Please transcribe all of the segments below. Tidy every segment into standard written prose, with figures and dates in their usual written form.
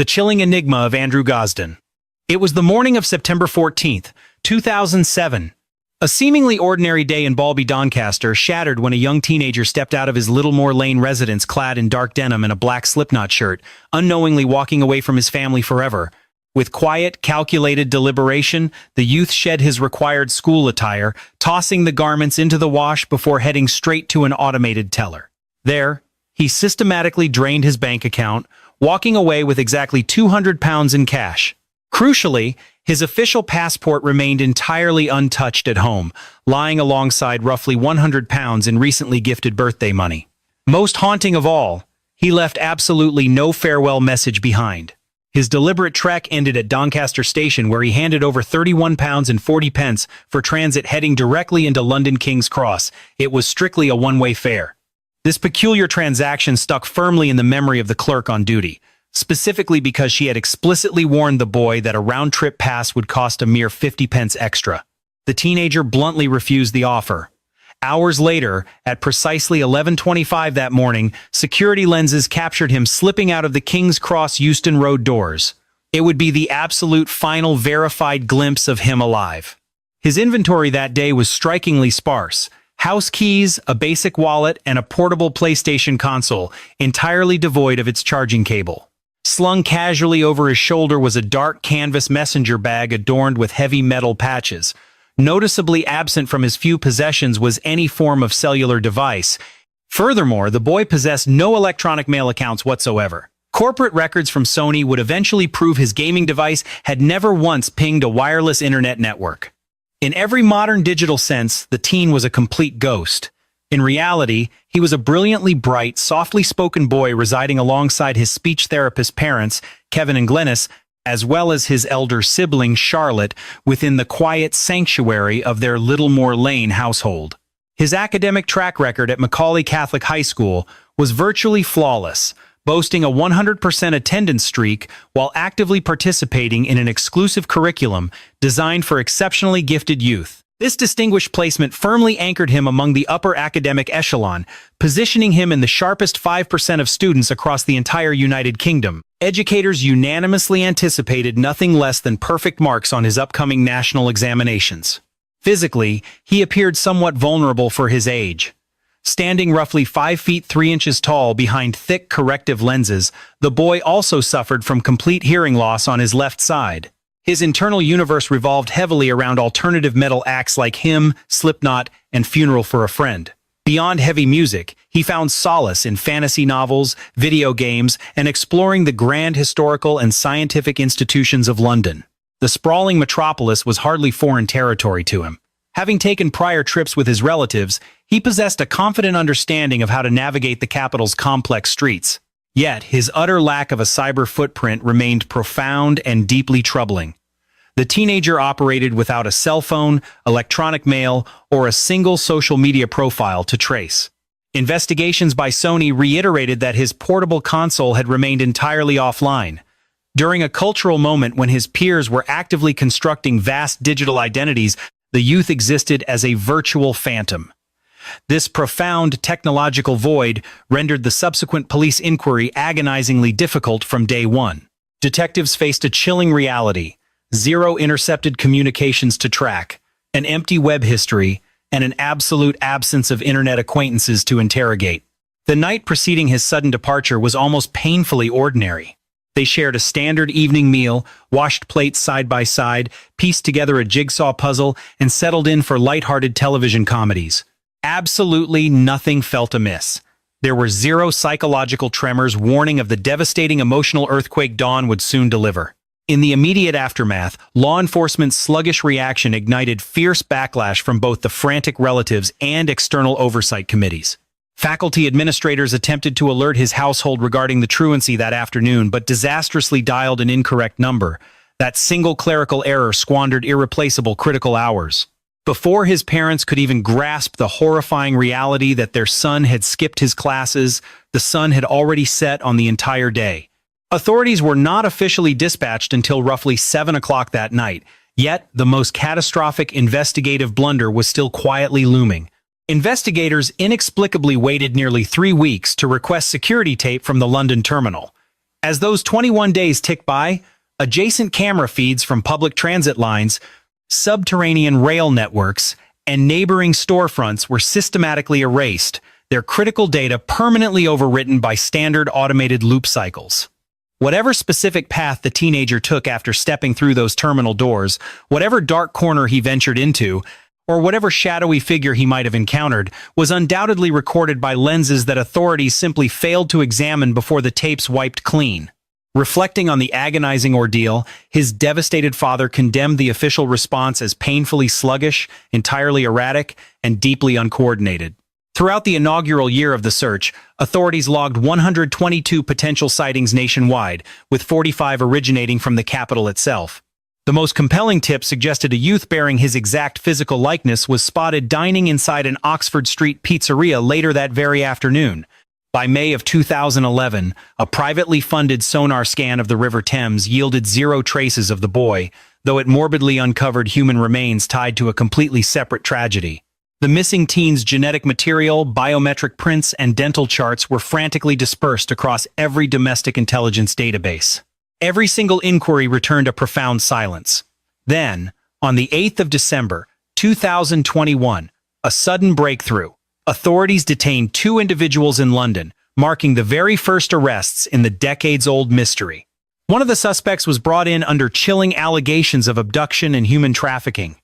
The chilling enigma of Andrew Gosden. It was the morning of September 14th, 2007. A seemingly ordinary day in Balby, Doncaster shattered when a young teenager stepped out of his Littlemore Lane residence clad in dark denim and a black Slipknot shirt, unknowingly walking away from his family forever. With quiet, calculated deliberation, the youth shed his required school attire, tossing the garments into the wash before heading straight to an automated teller. There, he systematically drained his bank account, walking away with exactly £200 in cash. Crucially, his official passport remained entirely untouched at home, lying alongside roughly £100 in recently gifted birthday money. Most haunting of all, he left absolutely no farewell message behind. His deliberate trek ended at Doncaster Station, where he handed over £31.40 for transit heading directly into London King's Cross. It was strictly a one-way fare. This peculiar transaction stuck firmly in the memory of the clerk on duty, specifically because she had explicitly warned the boy that a round-trip pass would cost a mere 50 pence extra. The teenager bluntly refused the offer. Hours later, at precisely 11:25 that morning, security lenses captured him slipping out of the King's Cross Euston Road doors. It would be the absolute final verified glimpse of him alive. His inventory that day was strikingly sparse. House keys, a basic wallet, and a portable PlayStation console, entirely devoid of its charging cable. Slung casually over his shoulder was a dark canvas messenger bag adorned with heavy metal patches. Noticeably absent from his few possessions was any form of cellular device. Furthermore, the boy possessed no electronic mail accounts whatsoever. Corporate records from Sony would eventually prove his gaming device had never once pinged a wireless internet network. In every modern digital sense, the teen was a complete ghost. In reality, he was a brilliantly bright, softly spoken boy residing alongside his speech therapist parents, Kevin and Glenys, as well as his elder sibling, Charlotte, within the quiet sanctuary of their Littlemore Lane household. His academic track record at Macaulay Catholic High School was virtually flawless, boasting a 100% attendance streak while actively participating in an exclusive curriculum designed for exceptionally gifted youth. This distinguished placement firmly anchored him among the upper academic echelon, positioning him in the sharpest 5% of students across the entire United Kingdom. Educators unanimously anticipated nothing less than perfect marks on his upcoming national examinations. Physically, he appeared somewhat vulnerable for his age. Standing roughly 5 feet 3 inches tall behind thick corrective lenses, the boy also suffered from complete hearing loss on his left side. His internal universe revolved heavily around alternative metal acts like Him, Slipknot, and Funeral for a Friend. Beyond heavy music, he found solace in fantasy novels, video games, and exploring the grand historical and scientific institutions of London. The sprawling metropolis was hardly foreign territory to him. Having taken prior trips with his relatives, he possessed a confident understanding of how to navigate the capital's complex streets. Yet, his utter lack of a cyber footprint remained profound and deeply troubling. The teenager operated without a cell phone, electronic mail, or a single social media profile to trace. Investigations by Sony reiterated that his portable console had remained entirely offline. During a cultural moment when his peers were actively constructing vast digital identities, the youth existed as a virtual phantom. This profound technological void rendered the subsequent police inquiry agonizingly difficult from day one. Detectives faced a chilling reality: zero intercepted communications to track, an empty web history, and an absolute absence of internet acquaintances to interrogate. The night preceding his sudden departure was almost painfully ordinary. They shared a standard evening meal, washed plates side by side, pieced together a jigsaw puzzle, and settled in for lighthearted television comedies. Absolutely nothing felt amiss. There were zero psychological tremors warning of the devastating emotional earthquake dawn would soon deliver. In the immediate aftermath, law enforcement's sluggish reaction ignited fierce backlash from both the frantic relatives and external oversight committees. Faculty administrators attempted to alert his household regarding the truancy that afternoon, but disastrously dialed an incorrect number. That single clerical error squandered irreplaceable critical hours. Before his parents could even grasp the horrifying reality that their son had skipped his classes, the sun had already set on the entire day. Authorities were not officially dispatched until roughly 7 o'clock that night, yet the most catastrophic investigative blunder was still quietly looming. Investigators inexplicably waited nearly 3 weeks to request security tape from the London terminal. As those 21 days tick by, adjacent camera feeds from public transit lines, subterranean rail networks, and neighboring storefronts were systematically erased, their critical data permanently overwritten by standard automated loop cycles. Whatever specific path the teenager took after stepping through those terminal doors, whatever dark corner he ventured into, or whatever shadowy figure he might have encountered, was undoubtedly recorded by lenses that authorities simply failed to examine before the tapes wiped clean. Reflecting on the agonizing ordeal, his devastated father condemned the official response as painfully sluggish, entirely erratic, and deeply uncoordinated. Throughout the inaugural year of the search, authorities logged 122 potential sightings nationwide, with 45 originating from the capital itself. The most compelling tip suggested a youth bearing his exact physical likeness was spotted dining inside an Oxford Street pizzeria later that very afternoon. By May of 2011, a privately funded sonar scan of the River Thames yielded zero traces of the boy, though it morbidly uncovered human remains tied to a completely separate tragedy. The missing teen's genetic material, biometric prints, and dental charts were frantically dispersed across every domestic intelligence database. Every single inquiry returned a profound silence. Then, on the 8th of December, 2021, a sudden breakthrough. Authorities detained 2 individuals in London, marking the very first arrests in the decades-old mystery. One of the suspects was brought in under chilling allegations of abduction and human trafficking.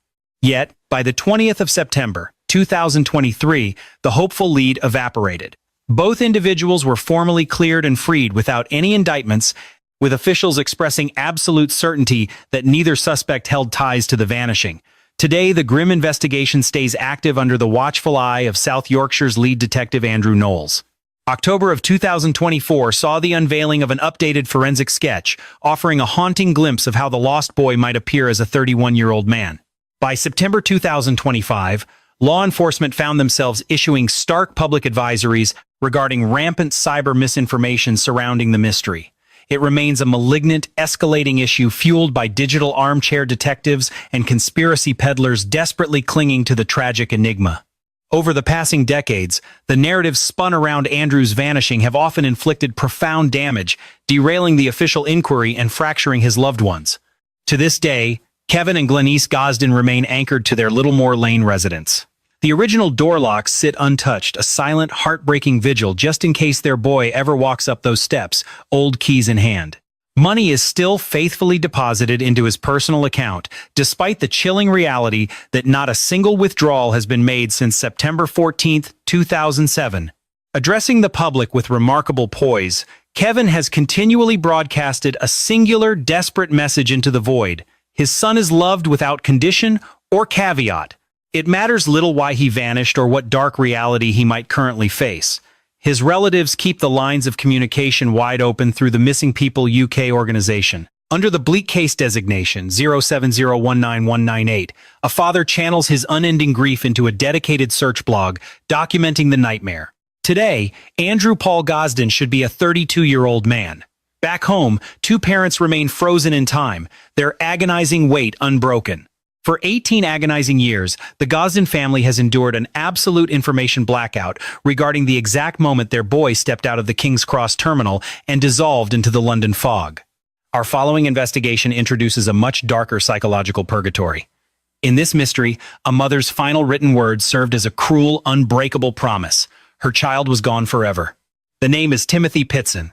Yet, by the 20th of September, 2023, the hopeful lead evaporated. Both individuals were formally cleared and freed without any indictments, with officials expressing absolute certainty that neither suspect held ties to the vanishing. Today, the grim investigation stays active under the watchful eye of South Yorkshire's lead detective Andrew Knowles. October of 2024 saw the unveiling of an updated forensic sketch, offering a haunting glimpse of how the lost boy might appear as a 31-year-old man. By September 2025, law enforcement found themselves issuing stark public advisories regarding rampant cyber misinformation surrounding the mystery. It remains a malignant, escalating issue fueled by digital armchair detectives and conspiracy peddlers desperately clinging to the tragic enigma. Over the passing decades, the narratives spun around Andrew's vanishing have often inflicted profound damage, derailing the official inquiry and fracturing his loved ones. To this day, Kevin and Glenise Gosden remain anchored to their Littlemore Lane residence. The original door locks sit untouched, a silent, heartbreaking vigil just in case their boy ever walks up those steps, old keys in hand. Money is still faithfully deposited into his personal account, despite the chilling reality that not a single withdrawal has been made since September 14, 2007. Addressing the public with remarkable poise, Kevin has continually broadcasted a singular, desperate message into the void. His son is loved without condition or caveat. It matters little why he vanished or what dark reality he might currently face. His relatives keep the lines of communication wide open through the Missing People UK organization. Under the bleak case designation 070191998, a father channels his unending grief into a dedicated search blog documenting the nightmare. Today, Andrew Paul Gosden should be a 32-year-old man. Back home, 2 parents remain frozen in time, their agonizing weight unbroken. For 18 agonizing years, the Gosden family has endured an absolute information blackout regarding the exact moment their boy stepped out of the King's Cross terminal and dissolved into the London fog. Our following investigation introduces a much darker psychological purgatory. In this mystery, a mother's final written words served as a cruel, unbreakable promise. Her child was gone forever. The name is Timothy Pitson.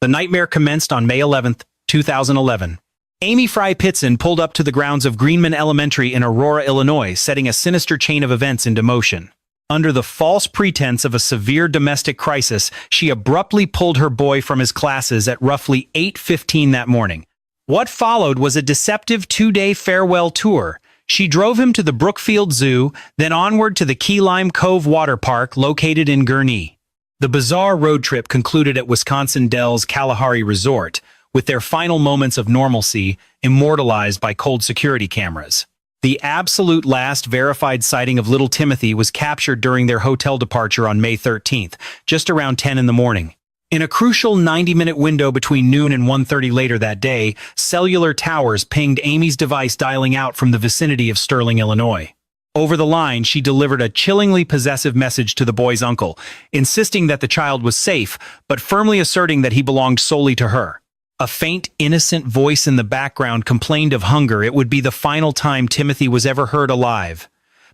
The nightmare commenced on May 11, 2011. Amy Fry Pitson pulled up to the grounds of Greenman Elementary in Aurora, Illinois, setting a sinister chain of events into motion. Under the false pretense of a severe domestic crisis, she abruptly pulled her boy from his classes at roughly 8:15 that morning. What followed was a deceptive 2-day farewell tour. She drove him to the Brookfield Zoo, then onward to the Key Lime Cove Water Park located in Gurnee. The bizarre road trip concluded at Wisconsin Dells Kalahari Resort, with their final moments of normalcy immortalized by cold security cameras. The absolute last verified sighting of little Timothy was captured during their hotel departure on May 13th, just around 10 in the morning. In a crucial 90-minute window between noon and 1:30 later that day, cellular towers pinged Amy's device dialing out from the vicinity of Sterling, Illinois. Over the line, she delivered a chillingly possessive message to the boy's uncle, insisting that the child was safe, but firmly asserting that he belonged solely to her. A faint, innocent voice in the background complained of hunger. It would be the final time Timothy was ever heard alive.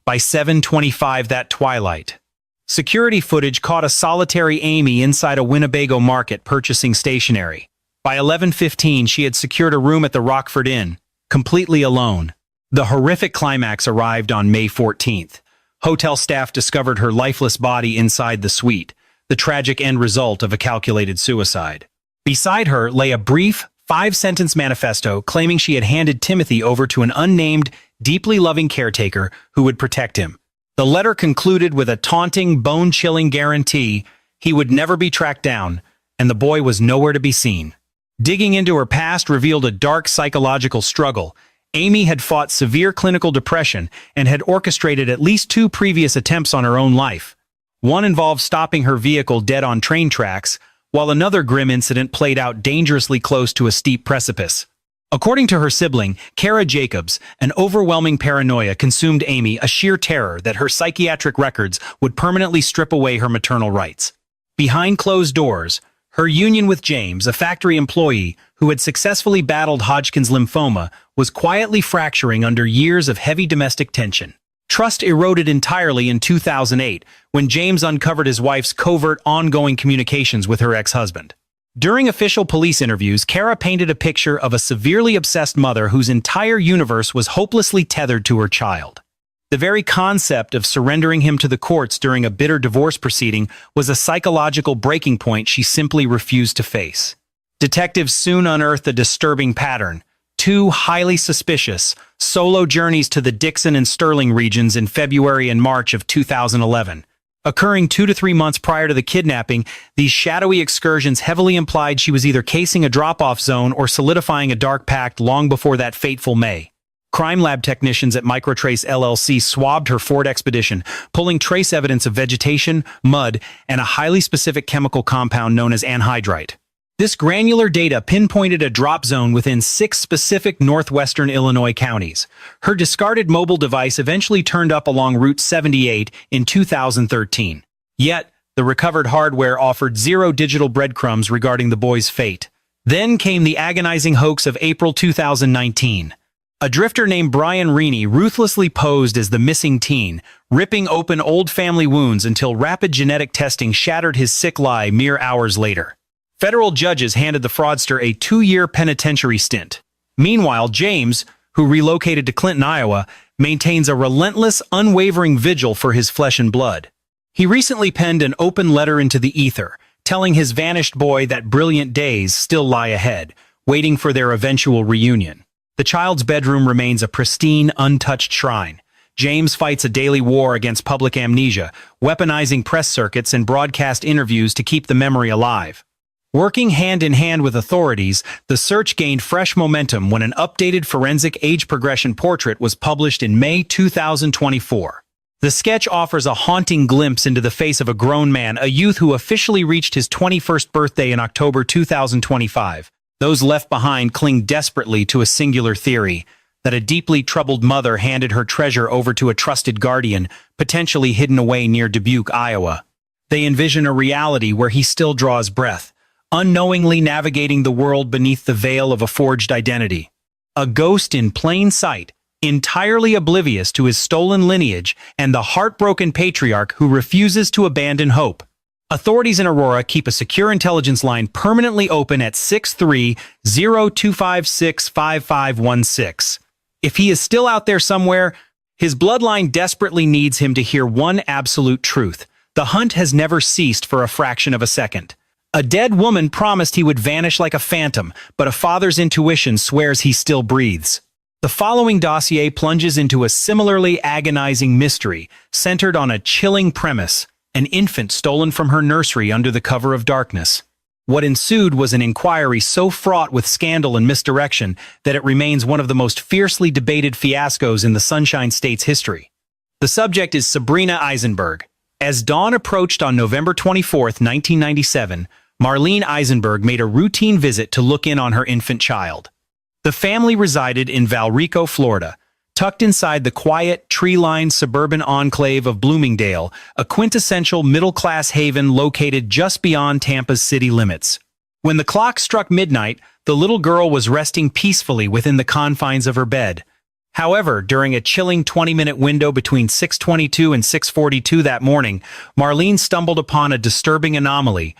By 7:25 that twilight. Security footage caught a solitary Amy inside a Winnebago market purchasing stationery. By 11:15, she had secured a room at the Rockford Inn, completely alone. The horrific climax arrived on May 14th. Hotel staff discovered her lifeless body inside the suite, the tragic end result of a calculated suicide. Beside her lay a brief, 5-sentence manifesto claiming she had handed Timothy over to an unnamed, deeply loving caretaker who would protect him. The letter concluded with a taunting, bone-chilling guarantee he would never be tracked down, and the boy was nowhere to be seen. Digging into her past revealed a dark psychological struggle. Amy had fought severe clinical depression and had orchestrated at least 2 previous attempts on her own life. One involved stopping her vehicle dead on train tracks, while another grim incident played out dangerously close to a steep precipice. According to her sibling, Kara Jacobs, an overwhelming paranoia consumed Amy, a sheer terror that her psychiatric records would permanently strip away her maternal rights. Behind closed doors, her union with James, a factory employee who had successfully battled Hodgkin's lymphoma, was quietly fracturing under years of heavy domestic tension. Trust eroded entirely in 2008 when James uncovered his wife's covert, ongoing communications with her ex-husband. During official police interviews, Kara painted a picture of a severely obsessed mother whose entire universe was hopelessly tethered to her child. The very concept of surrendering him to the courts during a bitter divorce proceeding was a psychological breaking point she simply refused to face. Detectives soon unearthed a disturbing pattern. 2 highly suspicious, solo journeys to the Dixon and Sterling regions in February and March of 2011. Occurring 2 to 3 months prior to the kidnapping, these shadowy excursions heavily implied she was either casing a drop-off zone or solidifying a dark pact long before that fateful May. Crime lab technicians at Microtrace LLC swabbed her Ford Expedition, pulling trace evidence of vegetation, mud, and a highly specific chemical compound known as anhydrite. This granular data pinpointed a drop zone within 6 specific northwestern Illinois counties. Her discarded mobile device eventually turned up along Route 78 in 2013. Yet, the recovered hardware offered 0 digital breadcrumbs regarding the boy's fate. Then came the agonizing hoax of April 2019. A drifter named Brian Reaney ruthlessly posed as the missing teen, ripping open old family wounds until rapid genetic testing shattered his sick lie mere hours later. Federal judges handed the fraudster a 2-year penitentiary stint. Meanwhile, James, who relocated to Clinton, Iowa, maintains a relentless, unwavering vigil for his flesh and blood. He recently penned an open letter into the ether, telling his vanished boy that brilliant days still lie ahead, waiting for their eventual reunion. The child's bedroom remains a pristine, untouched shrine. James fights a daily war against public amnesia, weaponizing press circuits and broadcast interviews to keep the memory alive. Working hand-in-hand with authorities, the search gained fresh momentum when an updated forensic age progression portrait was published in May 2024. The sketch offers a haunting glimpse into the face of a grown man, a youth who officially reached his 21st birthday in October 2025. Those left behind cling desperately to a singular theory, that a deeply troubled mother handed her treasure over to a trusted guardian, potentially hidden away near Dubuque, Iowa. They envision a reality where he still draws breath, unknowingly navigating the world beneath the veil of a forged identity. A ghost in plain sight, entirely oblivious to his stolen lineage and the heartbroken patriarch who refuses to abandon hope. Authorities in Aurora keep a secure intelligence line permanently open at 630-256-5516. If he is still out there somewhere, his bloodline desperately needs him to hear one absolute truth. The hunt has never ceased for a fraction of a second. A dead woman promised he would vanish like a phantom, but a father's intuition swears he still breathes. The following dossier plunges into a similarly agonizing mystery, centered on a chilling premise: an infant stolen from her nursery under the cover of darkness. What ensued was an inquiry so fraught with scandal and misdirection that it remains one of the most fiercely debated fiascos in the Sunshine State's history. The subject is Sabrina Eisenberg. As dawn approached on November 24, 1997, Marlene Eisenberg made a routine visit to look in on her infant child. The family resided in Valrico, Florida, tucked inside the quiet, tree-lined suburban enclave of Bloomingdale, a quintessential middle-class haven located just beyond Tampa's city limits. When the clock struck midnight, The little girl was resting peacefully within the confines of her bed. However, during a chilling 20-minute window between 6:22 and 6:42 that morning, Marlene stumbled upon a disturbing anomaly.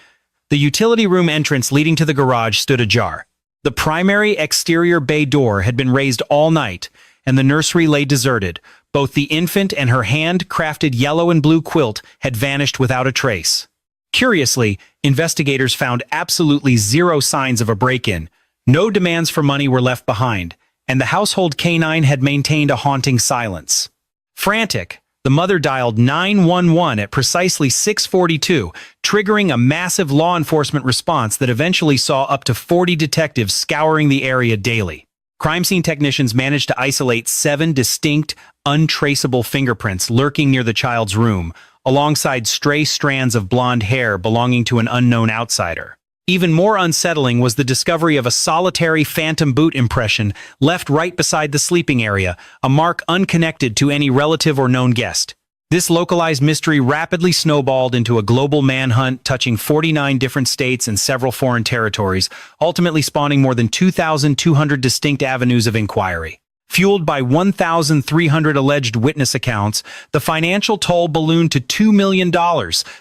The utility room entrance leading to the garage stood ajar. The primary exterior bay door had been raised all night, and the nursery lay deserted. Both the infant and her hand-crafted yellow and blue quilt had vanished without a trace. Curiously, investigators found absolutely zero signs of a break-in. No demands for money were left behind, and the household canine had maintained a haunting silence. Frantic, the mother dialed 911 at precisely 6:42, triggering a massive law enforcement response that eventually saw up to 40 detectives scouring the area daily. Crime scene technicians managed to isolate 7 distinct, untraceable fingerprints lurking near the child's room, alongside stray strands of blonde hair belonging to an unknown outsider. Even more unsettling was the discovery of a solitary phantom boot impression left right beside the sleeping area, a mark unconnected to any relative or known guest. This localized mystery rapidly snowballed into a global manhunt touching 49 different states and several foreign territories, ultimately spawning more than 2,200 distinct avenues of inquiry. Fueled by 1,300 alleged witness accounts, the financial toll ballooned to $2 million,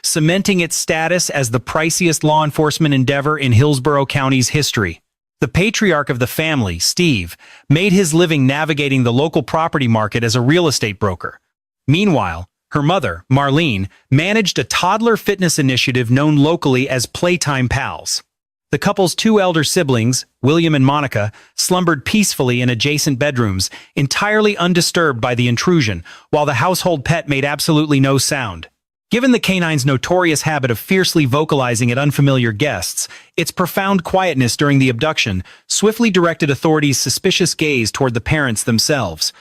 cementing its status as the priciest law enforcement endeavor in Hillsborough County's history. The patriarch of the family, Steve, made his living navigating the local property market as a real estate broker. Meanwhile, her mother, Marlene, managed a toddler fitness initiative known locally as Playtime Pals. The couple's 2 elder siblings, William and Monica, slumbered peacefully in adjacent bedrooms, entirely undisturbed by the intrusion, while the household pet made absolutely no sound. Given the canine's notorious habit of fiercely vocalizing at unfamiliar guests, its profound quietness during the abduction swiftly directed authorities' suspicious gaze toward the parents themselves.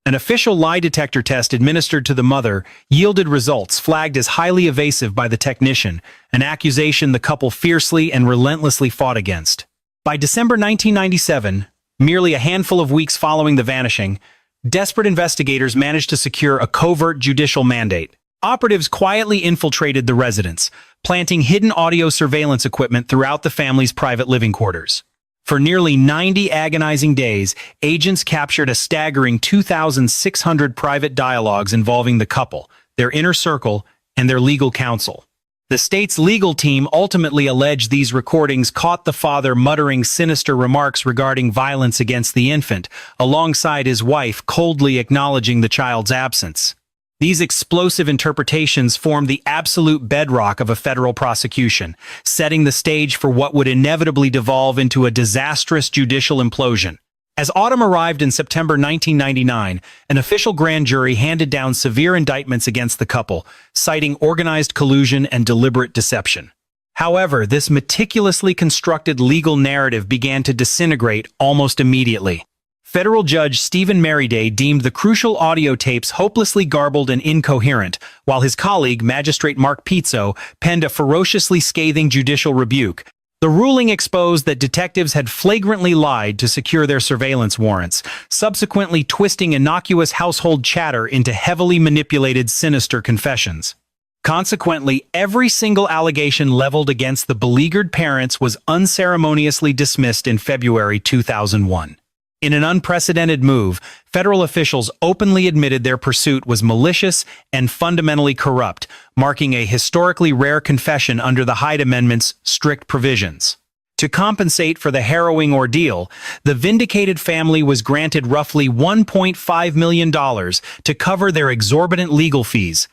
An official lie detector test administered to the mother yielded results flagged as highly evasive by the technician, an accusation the couple fiercely and relentlessly fought against. By December 1997, merely a handful of weeks following the vanishing, desperate investigators managed to secure a covert judicial mandate. Operatives quietly infiltrated the residence, planting hidden audio surveillance equipment throughout the family's private living quarters. For nearly 90 agonizing days, agents captured a staggering 2,600 private dialogues involving the couple, their inner circle, and their legal counsel. The state's legal team ultimately alleged these recordings caught the father muttering sinister remarks regarding violence against the infant, alongside his wife coldly acknowledging the child's absence. These explosive interpretations formed the absolute bedrock of a federal prosecution, setting the stage for what would inevitably devolve into a disastrous judicial implosion. As autumn arrived in September 1999, an official grand jury handed down severe indictments against the couple, citing organized collusion and deliberate deception. However, this meticulously constructed legal narrative began to disintegrate almost immediately. Federal Judge Stephen Merriday deemed the crucial audio tapes hopelessly garbled and incoherent, while his colleague, Magistrate Mark Pizzo, penned a ferociously scathing judicial rebuke. The ruling exposed that detectives had flagrantly lied to secure their surveillance warrants, subsequently twisting innocuous household chatter into heavily manipulated sinister confessions. Consequently, every single allegation leveled against the beleaguered parents was unceremoniously dismissed in February 2001. In an unprecedented move, federal officials openly admitted their pursuit was malicious and fundamentally corrupt, marking a historically rare confession under the Hyde Amendment's strict provisions. To compensate for the harrowing ordeal, the vindicated family was granted roughly $1.5 million to cover their exorbitant legal fees.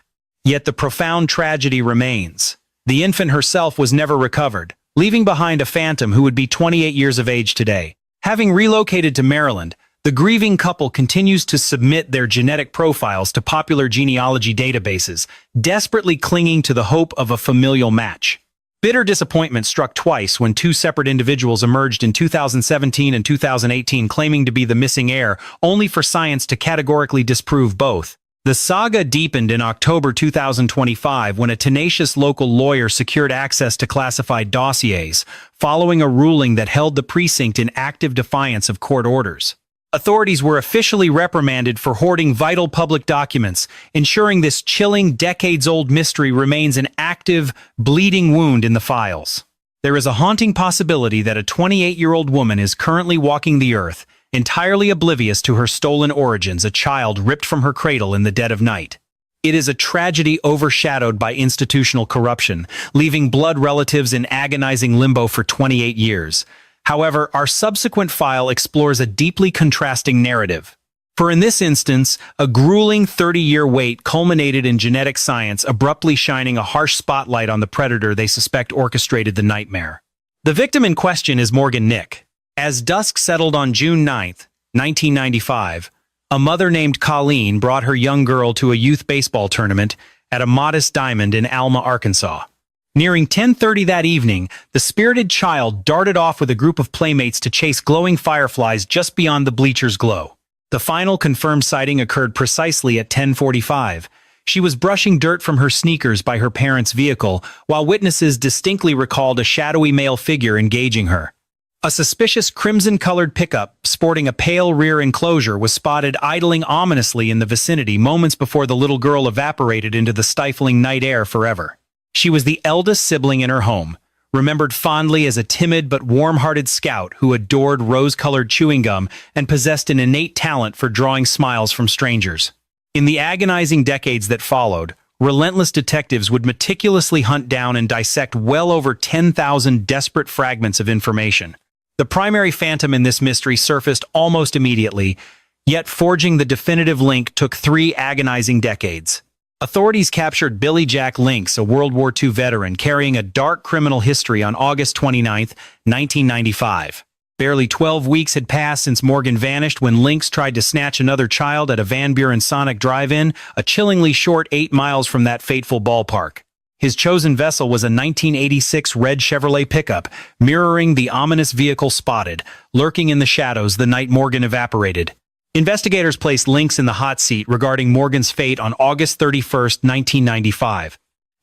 Yet the profound tragedy remains. The infant herself was never recovered, leaving behind a phantom who would be 28 years of age today. Having relocated to Maryland, the grieving couple continues to submit their genetic profiles to popular genealogy databases, desperately clinging to the hope of a familial match. Bitter disappointment struck twice when 2 separate individuals emerged in 2017 and 2018 claiming to be the missing heir, only for science to categorically disprove both. The saga deepened in October 2025 when a tenacious local lawyer secured access to classified dossiers, following a ruling that held the precinct in active defiance of court orders. Authorities were officially reprimanded for hoarding vital public documents, ensuring this chilling, decades-old mystery remains an active, bleeding wound in the files. there is a haunting possibility that a 28-year-old woman is currently walking the earth, entirely oblivious to her stolen origins, a child ripped from her cradle in the dead of night. It is a tragedy overshadowed by institutional corruption, leaving blood relatives in agonizing limbo for 28 years. However, our subsequent file explores a deeply contrasting narrative. For in this instance, a grueling 30-year wait culminated in genetic science abruptly shining a harsh spotlight on the predator they suspect orchestrated the nightmare. The victim in question is Morgan Nick. As dusk settled on June 9, 1995, a mother named Colleen brought her young girl to a youth baseball tournament at a modest diamond in Alma, Arkansas. Nearing 10:30 that evening, the spirited child darted off with a group of playmates to chase glowing fireflies just beyond the bleachers' glow. The final confirmed sighting occurred precisely at 10:45. She was brushing dirt from her sneakers by her parents' vehicle, while witnesses distinctly recalled a shadowy male figure engaging her. A suspicious crimson-colored pickup, sporting a pale rear enclosure, was spotted idling ominously in the vicinity moments before the little girl evaporated into the stifling night air forever. She was the eldest sibling in her home, remembered fondly as a timid but warm-hearted scout who adored rose-colored chewing gum and possessed an innate talent for drawing smiles from strangers. In the agonizing decades that followed, relentless detectives would meticulously hunt down and dissect well over 10,000 desperate fragments of information. The primary phantom in this mystery surfaced almost immediately, yet forging the definitive link took 3 agonizing decades. Authorities captured Billy Jack Links, a World War II veteran carrying a dark criminal history, on August 29, 1995. Barely 12 weeks had passed since Morgan vanished when Links tried to snatch another child at a Van Buren Sonic drive-in, a chillingly short 8 miles from that fateful ballpark. His chosen vessel was a 1986 red Chevrolet pickup, mirroring the ominous vehicle spotted, lurking in the shadows the night Morgan evaporated. Investigators placed Links in the hot seat regarding Morgan's fate on August 31, 1995.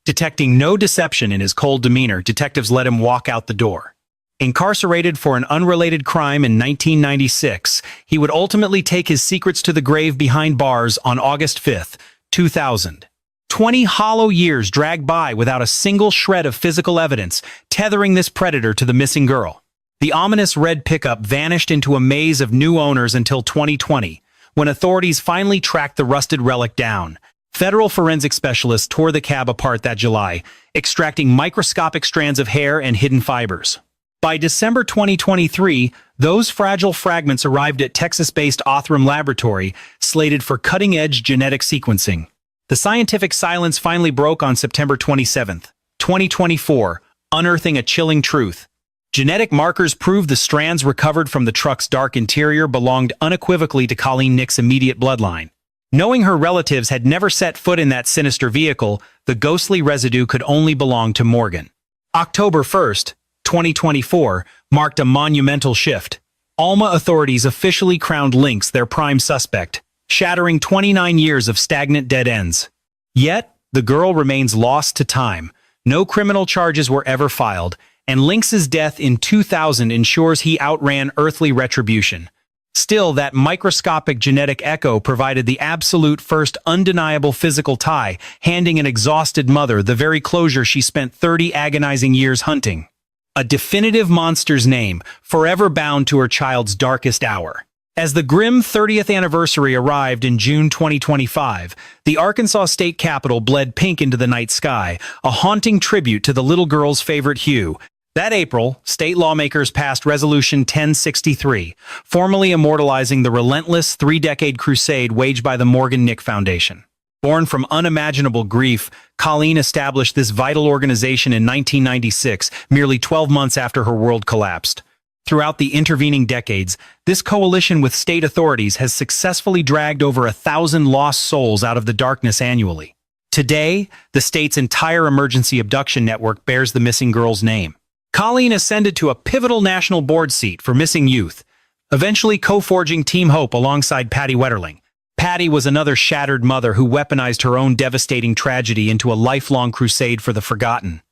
Detecting no deception in his cold demeanor, detectives let him walk out the door. Incarcerated for an unrelated crime in 1996, he would ultimately take his secrets to the grave behind bars on August 5, 2000. 20 hollow years dragged by without a single shred of physical evidence, tethering this predator to the missing girl. The ominous red pickup vanished into a maze of new owners until 2020, when authorities finally tracked the rusted relic down. Federal forensic specialists tore the cab apart that July, extracting microscopic strands of hair and hidden fibers. By December 2023, those fragile fragments arrived at Texas-based Othram Laboratory, slated for cutting-edge genetic sequencing. The scientific silence finally broke on September 27, 2024, unearthing a chilling truth. Genetic markers proved the strands recovered from the truck's dark interior belonged unequivocally to Colleen Nick's immediate bloodline. Knowing her relatives had never set foot in that sinister vehicle, the ghostly residue could only belong to Morgan. October 1, 2024, marked a monumental shift. Alma authorities officially crowned Links their prime suspect, shattering 29 years of stagnant dead ends. Yet, the girl remains lost to time. No criminal charges were ever filed, and Links's death in 2000 ensures he outran earthly retribution. Still, that microscopic genetic echo provided the absolute first undeniable physical tie, handing an exhausted mother the very closure she spent 30 agonizing years hunting. A definitive monster's name, forever bound to her child's darkest hour. As the grim 30th anniversary arrived in June 2025, the Arkansas state capitol bled pink into the night sky, a haunting tribute to the little girl's favorite hue. That April, state lawmakers passed Resolution 1063, formally immortalizing the relentless 3-decade crusade waged by the Morgan Nick Foundation. Born from unimaginable grief, Colleen established this vital organization in 1996, merely 12 months after her world collapsed. Throughout the intervening decades, this coalition with state authorities has successfully dragged over 1,000 lost souls out of the darkness annually. Today, the state's entire emergency abduction network bears the missing girl's name. Colleen ascended to a pivotal national board seat for missing youth, eventually co-forging Team Hope alongside Patty Wetterling. Patty was another shattered mother who weaponized her own devastating tragedy into a lifelong crusade for the forgotten.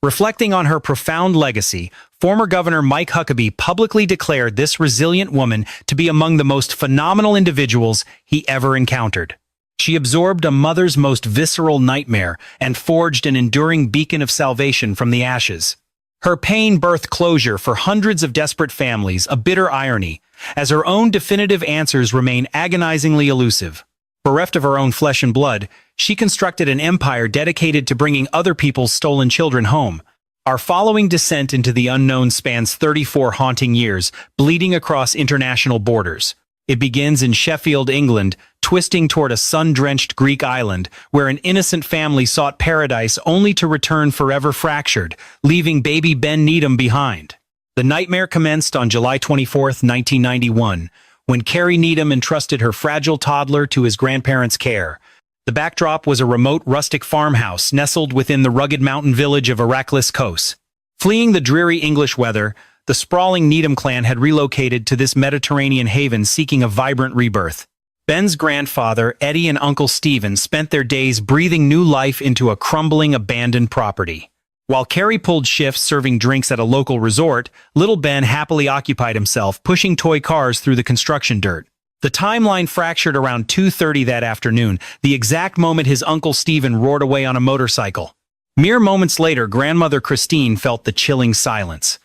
Reflecting on her profound legacy, former Governor Mike Huckabee publicly declared this resilient woman to be among the most phenomenal individuals he ever encountered. She absorbed a mother's most visceral nightmare and forged an enduring beacon of salvation from the ashes. Her pain birthed closure for hundreds of desperate families, a bitter irony, as her own definitive answers remain agonizingly elusive. Bereft of her own flesh and blood, she constructed an empire dedicated to bringing other people's stolen children home. Our following descent into the unknown spans 34 haunting years, bleeding across international borders. It begins in Sheffield, England, twisting toward a sun-drenched Greek island, where an innocent family sought paradise only to return forever fractured, leaving baby Ben Needham behind. The nightmare commenced on July 24, 1991, when Carrie Needham entrusted her fragile toddler to his grandparents' care. The backdrop was a remote rustic farmhouse nestled within the rugged mountain village of Herakles. Fleeing the dreary English weather, the sprawling Needham clan had relocated to this Mediterranean haven seeking a vibrant rebirth. Ben's grandfather, Eddie, and Uncle Stephen spent their days breathing new life into a crumbling, abandoned property. While Carrie pulled shifts serving drinks at a local resort, little Ben happily occupied himself, pushing toy cars through the construction dirt. The timeline fractured around 2:30 that afternoon, the exact moment his Uncle Stephen roared away on a motorcycle. Mere moments later, grandmother Christine felt the chilling silence.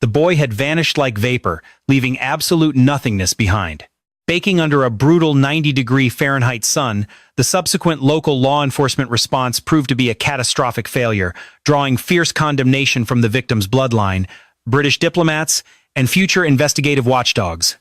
The boy had vanished like vapor, leaving absolute nothingness behind. Baking under a brutal 90-degree Fahrenheit sun, the subsequent local law enforcement response proved to be a catastrophic failure, drawing fierce condemnation from the victim's bloodline, British diplomats, and future investigative watchdogs.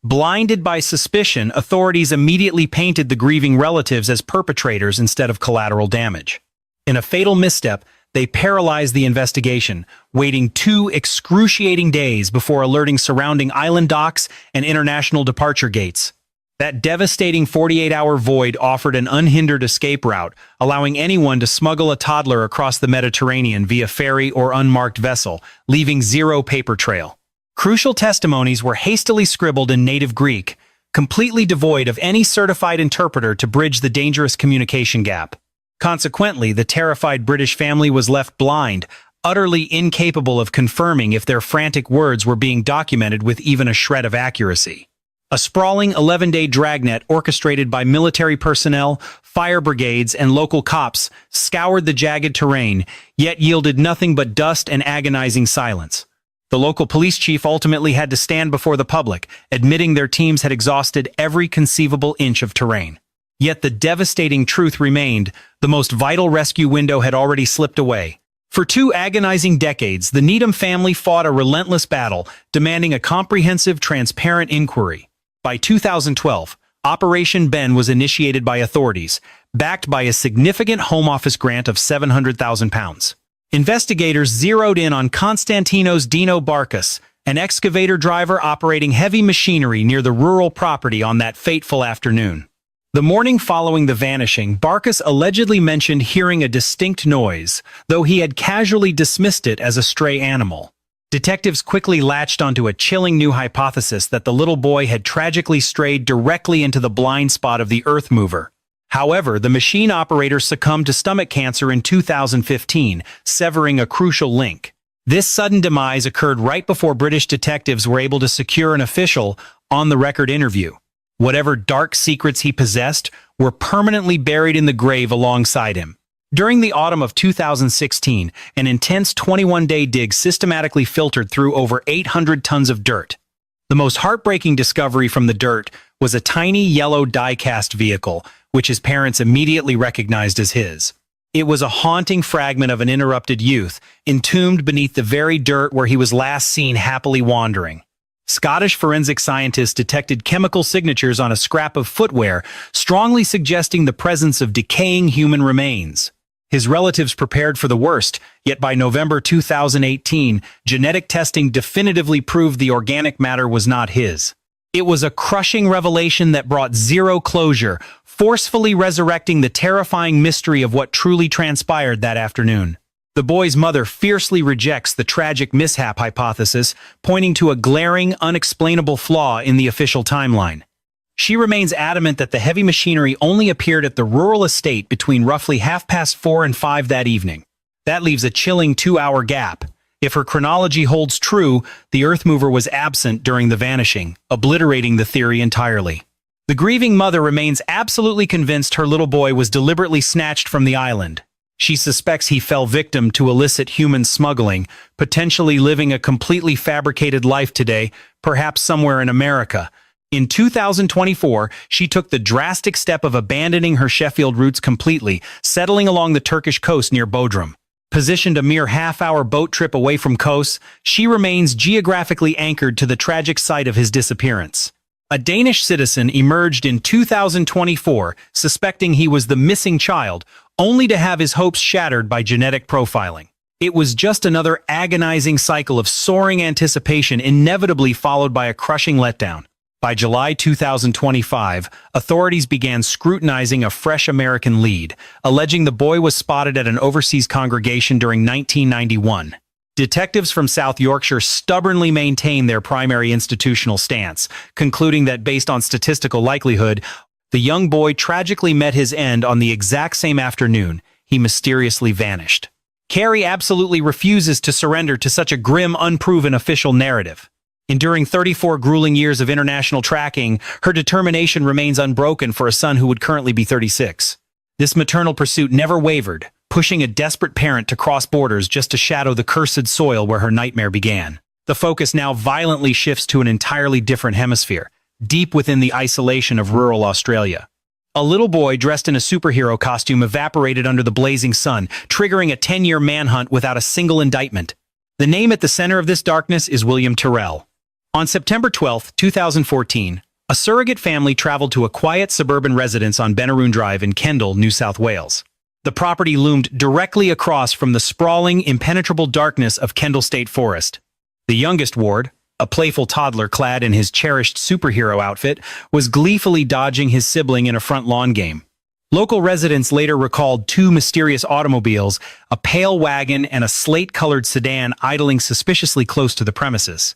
Blinded by suspicion, authorities immediately painted the grieving relatives as perpetrators instead of collateral damage. In a fatal misstep, they paralyzed the investigation, waiting 2 excruciating days before alerting surrounding island docks and international departure gates. That devastating 48-hour void offered an unhindered escape route, allowing anyone to smuggle a toddler across the Mediterranean via ferry or unmarked vessel, leaving zero paper trail. Crucial testimonies were hastily scribbled in native Greek, completely devoid of any certified interpreter to bridge the dangerous communication gap. Consequently, the terrified British family was left blind, utterly incapable of confirming if their frantic words were being documented with even a shred of accuracy. A sprawling 11-day dragnet orchestrated by military personnel, fire brigades, and local cops scoured the jagged terrain, yet yielded nothing but dust and agonizing silence. The local police chief ultimately had to stand before the public, admitting their teams had exhausted every conceivable inch of terrain. Yet the devastating truth remained: the most vital rescue window had already slipped away. For 2 agonizing decades, the Needham family fought a relentless battle, demanding a comprehensive, transparent inquiry. By 2012, Operation Ben was initiated by authorities, backed by a significant Home Office grant of £700,000. Investigators zeroed in on Konstantinos Dino Barkas, an excavator driver operating heavy machinery near the rural property on that fateful afternoon. The morning following the vanishing, Barkas allegedly mentioned hearing a distinct noise, though he had casually dismissed it as a stray animal. Detectives quickly latched onto a chilling new hypothesis that the little boy had tragically strayed directly into the blind spot of the earth mover. However, the machine operator succumbed to stomach cancer in 2015, severing a crucial link. This sudden demise occurred right before British detectives were able to secure an official, on-the-record interview. Whatever dark secrets he possessed were permanently buried in the grave alongside him. During the autumn of 2016, an intense 21-day dig systematically filtered through over 800 tons of dirt. The most heartbreaking discovery from the dirt was a tiny yellow die-cast vehicle, which his parents immediately recognized as his. It was a haunting fragment of an interrupted youth, entombed beneath the very dirt where he was last seen happily wandering. Scottish forensic scientists detected chemical signatures on a scrap of footwear, strongly suggesting the presence of decaying human remains. His relatives prepared for the worst, yet by November 2018, genetic testing definitively proved the organic matter was not his. It was a crushing revelation that brought zero closure, forcefully resurrecting the terrifying mystery of what truly transpired that afternoon. The boy's mother fiercely rejects the tragic mishap hypothesis, pointing to a glaring, unexplainable flaw in the official timeline. She remains adamant that the heavy machinery only appeared at the rural estate between roughly 4:30 and 5 that evening. That leaves a chilling 2-hour gap. If her chronology holds true, the earth mover was absent during the vanishing, obliterating the theory entirely. The grieving mother remains absolutely convinced her little boy was deliberately snatched from the island. She suspects he fell victim to illicit human smuggling, potentially living a completely fabricated life today, perhaps somewhere in America. In 2024, she took the drastic step of abandoning her Sheffield roots completely, settling along the Turkish coast near Bodrum. Positioned a mere half-hour boat trip away from Kos, she remains geographically anchored to the tragic site of his disappearance. A Danish citizen emerged in 2024, suspecting he was the missing child, only to have his hopes shattered by genetic profiling. It was just another agonizing cycle of soaring anticipation, inevitably followed by a crushing letdown. By July 2025, authorities began scrutinizing a fresh American lead, alleging the boy was spotted at an overseas congregation during 1991. Detectives from South Yorkshire stubbornly maintained their primary institutional stance, concluding that based on statistical likelihood, the young boy tragically met his end on the exact same afternoon. He mysteriously vanished. Carrie absolutely refuses to surrender to such a grim, unproven official narrative. Enduring 34 grueling years of international tracking, her determination remains unbroken for a son who would currently be 36. This maternal pursuit never wavered, pushing a desperate parent to cross borders just to shadow the cursed soil where her nightmare began. The focus now violently shifts to an entirely different hemisphere, deep within the isolation of rural Australia. A little boy dressed in a superhero costume evaporated under the blazing sun, triggering a 10-year manhunt without a single indictment. The name at the center of this darkness is William Tyrrell. On September 12, 2014, a surrogate family traveled to a quiet suburban residence on Benaroon Drive in Kendal, New South Wales. The property loomed directly across from the sprawling, impenetrable darkness of Kendal State Forest. The youngest ward, a playful toddler clad in his cherished superhero outfit, was gleefully dodging his sibling in a front lawn game. Local residents later recalled two mysterious automobiles, a pale wagon and a slate-colored sedan idling suspiciously close to the premises.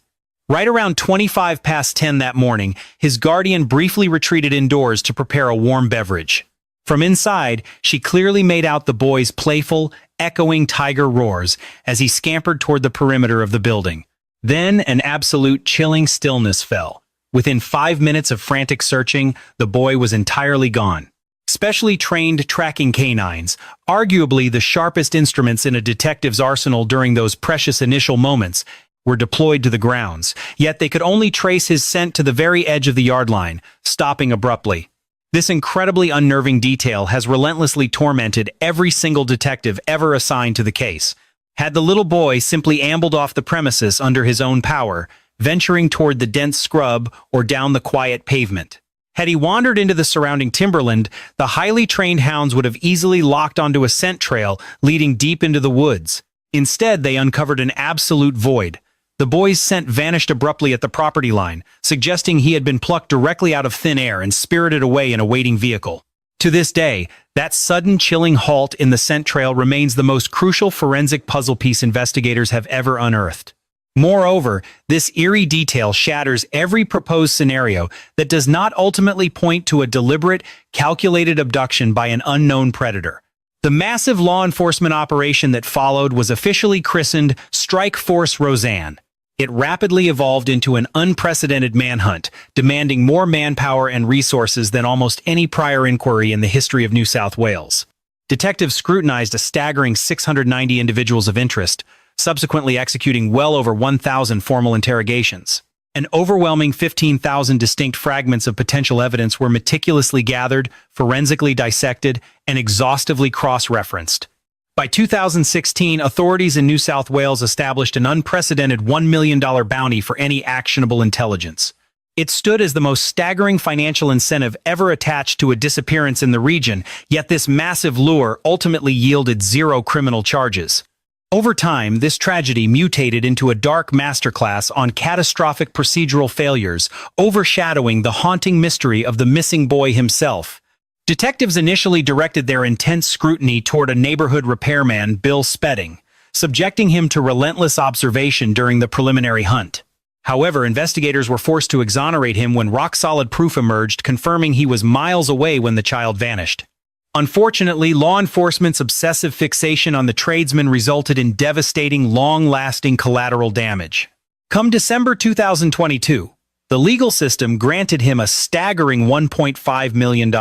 Right around 25 past 10 that morning, his guardian briefly retreated indoors to prepare a warm beverage. From inside, she clearly made out the boy's playful, echoing tiger roars as he scampered toward the perimeter of the building. Then an absolute chilling stillness fell. Within 5 minutes of frantic searching, the boy was entirely gone. Specially trained tracking canines, arguably the sharpest instruments in a detective's arsenal during those precious initial moments, were deployed to the grounds, yet they could only trace his scent to the very edge of the yard line, stopping abruptly. This incredibly unnerving detail has relentlessly tormented every single detective ever assigned to the case. Had the little boy simply ambled off the premises under his own power, venturing toward the dense scrub or down the quiet pavement? Had he wandered into the surrounding timberland, the highly trained hounds would have easily locked onto a scent trail leading deep into the woods. Instead, they uncovered an absolute void. The boy's scent vanished abruptly at the property line, suggesting he had been plucked directly out of thin air and spirited away in a waiting vehicle. To this day, that sudden chilling halt in the scent trail remains the most crucial forensic puzzle piece investigators have ever unearthed. Moreover, this eerie detail shatters every proposed scenario that does not ultimately point to a deliberate, calculated abduction by an unknown predator. The massive law enforcement operation that followed was officially christened Strike Force Roseanne. It rapidly evolved into an unprecedented manhunt, demanding more manpower and resources than almost any prior inquiry in the history of New South Wales. Detectives scrutinized a staggering 690 individuals of interest, subsequently executing well over 1,000 formal interrogations. An overwhelming 15,000 distinct fragments of potential evidence were meticulously gathered, forensically dissected, and exhaustively cross-referenced. By 2016, authorities in New South Wales established an unprecedented $1 million bounty for any actionable intelligence. It stood as the most staggering financial incentive ever attached to a disappearance in the region, yet this massive lure ultimately yielded zero criminal charges. Over time, this tragedy mutated into a dark masterclass on catastrophic procedural failures, overshadowing the haunting mystery of the missing boy himself. Detectives initially directed their intense scrutiny toward a neighborhood repairman, Bill Spedding, subjecting him to relentless observation during the preliminary hunt. However, investigators were forced to exonerate him when rock-solid proof emerged, confirming he was miles away when the child vanished. Unfortunately, law enforcement's obsessive fixation on the tradesman resulted in devastating, long-lasting collateral damage. Come December 2022, the legal system granted him a staggering $1.5 million,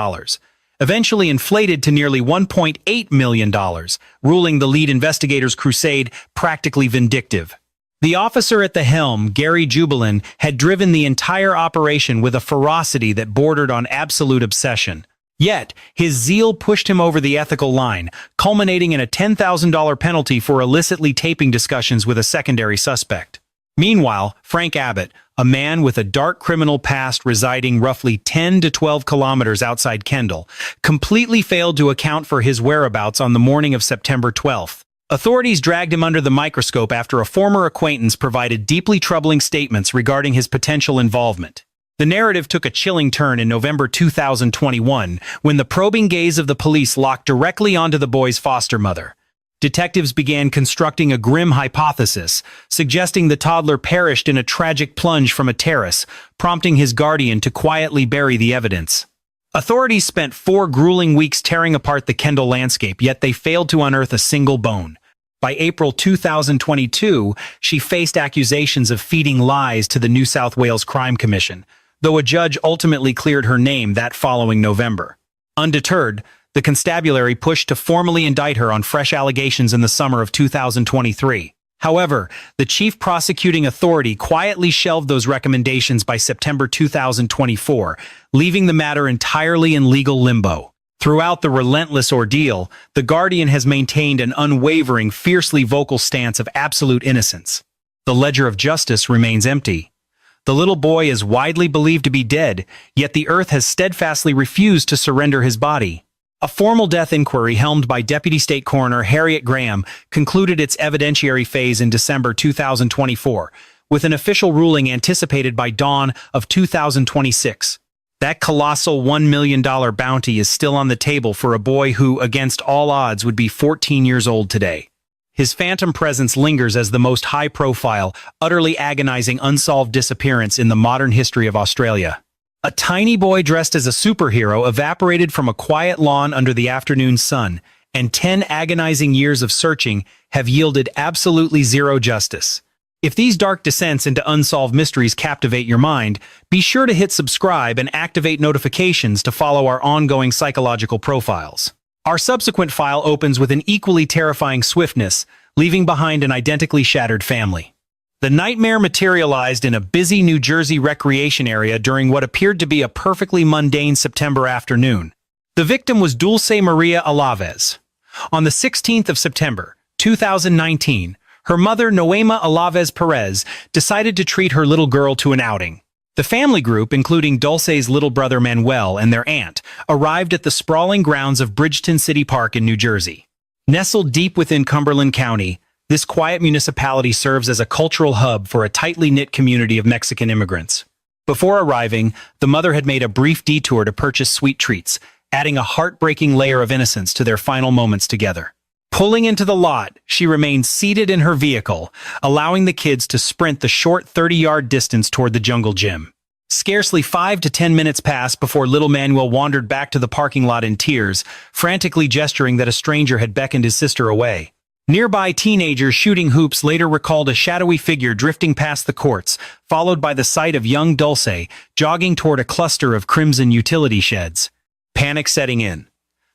eventually inflated to nearly $1.8 million, ruling the lead investigator's crusade practically vindictive. The officer at the helm, Gary Jubilin, had driven the entire operation with a ferocity that bordered on absolute obsession. Yet, his zeal pushed him over the ethical line, culminating in a $10,000 penalty for illicitly taping discussions with a secondary suspect. Meanwhile, Frank Abbott, a man with a dark criminal past residing roughly 10 to 12 kilometers outside Kendall, completely failed to account for his whereabouts on the morning of September 12th. Authorities dragged him under the microscope after a former acquaintance provided deeply troubling statements regarding his potential involvement. The narrative took a chilling turn in November 2021 when the probing gaze of the police locked directly onto the boy's foster mother. Detectives began constructing a grim hypothesis, suggesting the toddler perished in a tragic plunge from a terrace, prompting his guardian to quietly bury the evidence. Authorities spent 4 grueling weeks tearing apart the Kendall landscape, yet they failed to unearth a single bone. By April 2022, she faced accusations of feeding lies to the New South Wales Crime Commission, though a judge ultimately cleared her name that following November. Undeterred, the constabulary pushed to formally indict her on fresh allegations in the summer of 2023. However, the chief prosecuting authority quietly shelved those recommendations by September 2024, leaving the matter entirely in legal limbo. Throughout the relentless ordeal, the Guardian has maintained an unwavering, fiercely vocal stance of absolute innocence. The ledger of justice remains empty. The little boy is widely believed to be dead, yet the earth has steadfastly refused to surrender his body. A formal death inquiry helmed by Deputy State Coroner Harriet Graham concluded its evidentiary phase in December 2024, with an official ruling anticipated by dawn of 2026. That colossal $1 million bounty is still on the table for a boy who, against all odds, would be 14 years old today. His phantom presence lingers as the most high-profile, utterly agonizing unsolved disappearance in the modern history of Australia. A tiny boy dressed as a superhero evaporated from a quiet lawn under the afternoon sun, and 10 agonizing years of searching have yielded absolutely zero justice. If these dark descents into unsolved mysteries captivate your mind, be sure to hit subscribe and activate notifications to follow our ongoing psychological profiles. Our subsequent file opens with an equally terrifying swiftness, leaving behind an identically shattered family. The nightmare materialized in a busy New Jersey recreation area during what appeared to be a perfectly mundane September afternoon. The victim was Dulce Maria Alaves. On the 16th of September, 2019, her mother, Noema Alaves Perez, decided to treat her little girl to an outing. The family group, including Dulce's little brother Manuel and their aunt, arrived at the sprawling grounds of Bridgeton City Park in New Jersey. Nestled deep within Cumberland County, this quiet municipality serves as a cultural hub for a tightly knit community of Mexican immigrants. Before arriving, the mother had made a brief detour to purchase sweet treats, adding a heartbreaking layer of innocence to their final moments together. Pulling into the lot, she remained seated in her vehicle, allowing the kids to sprint the short 30-yard distance toward the jungle gym. Scarcely 5 to 10 minutes passed before little Manuel wandered back to the parking lot in tears, frantically gesturing that a stranger had beckoned his sister away. Nearby teenagers shooting hoops later recalled a shadowy figure drifting past the courts, followed by the sight of young Dulce jogging toward a cluster of crimson utility sheds. Panic setting in.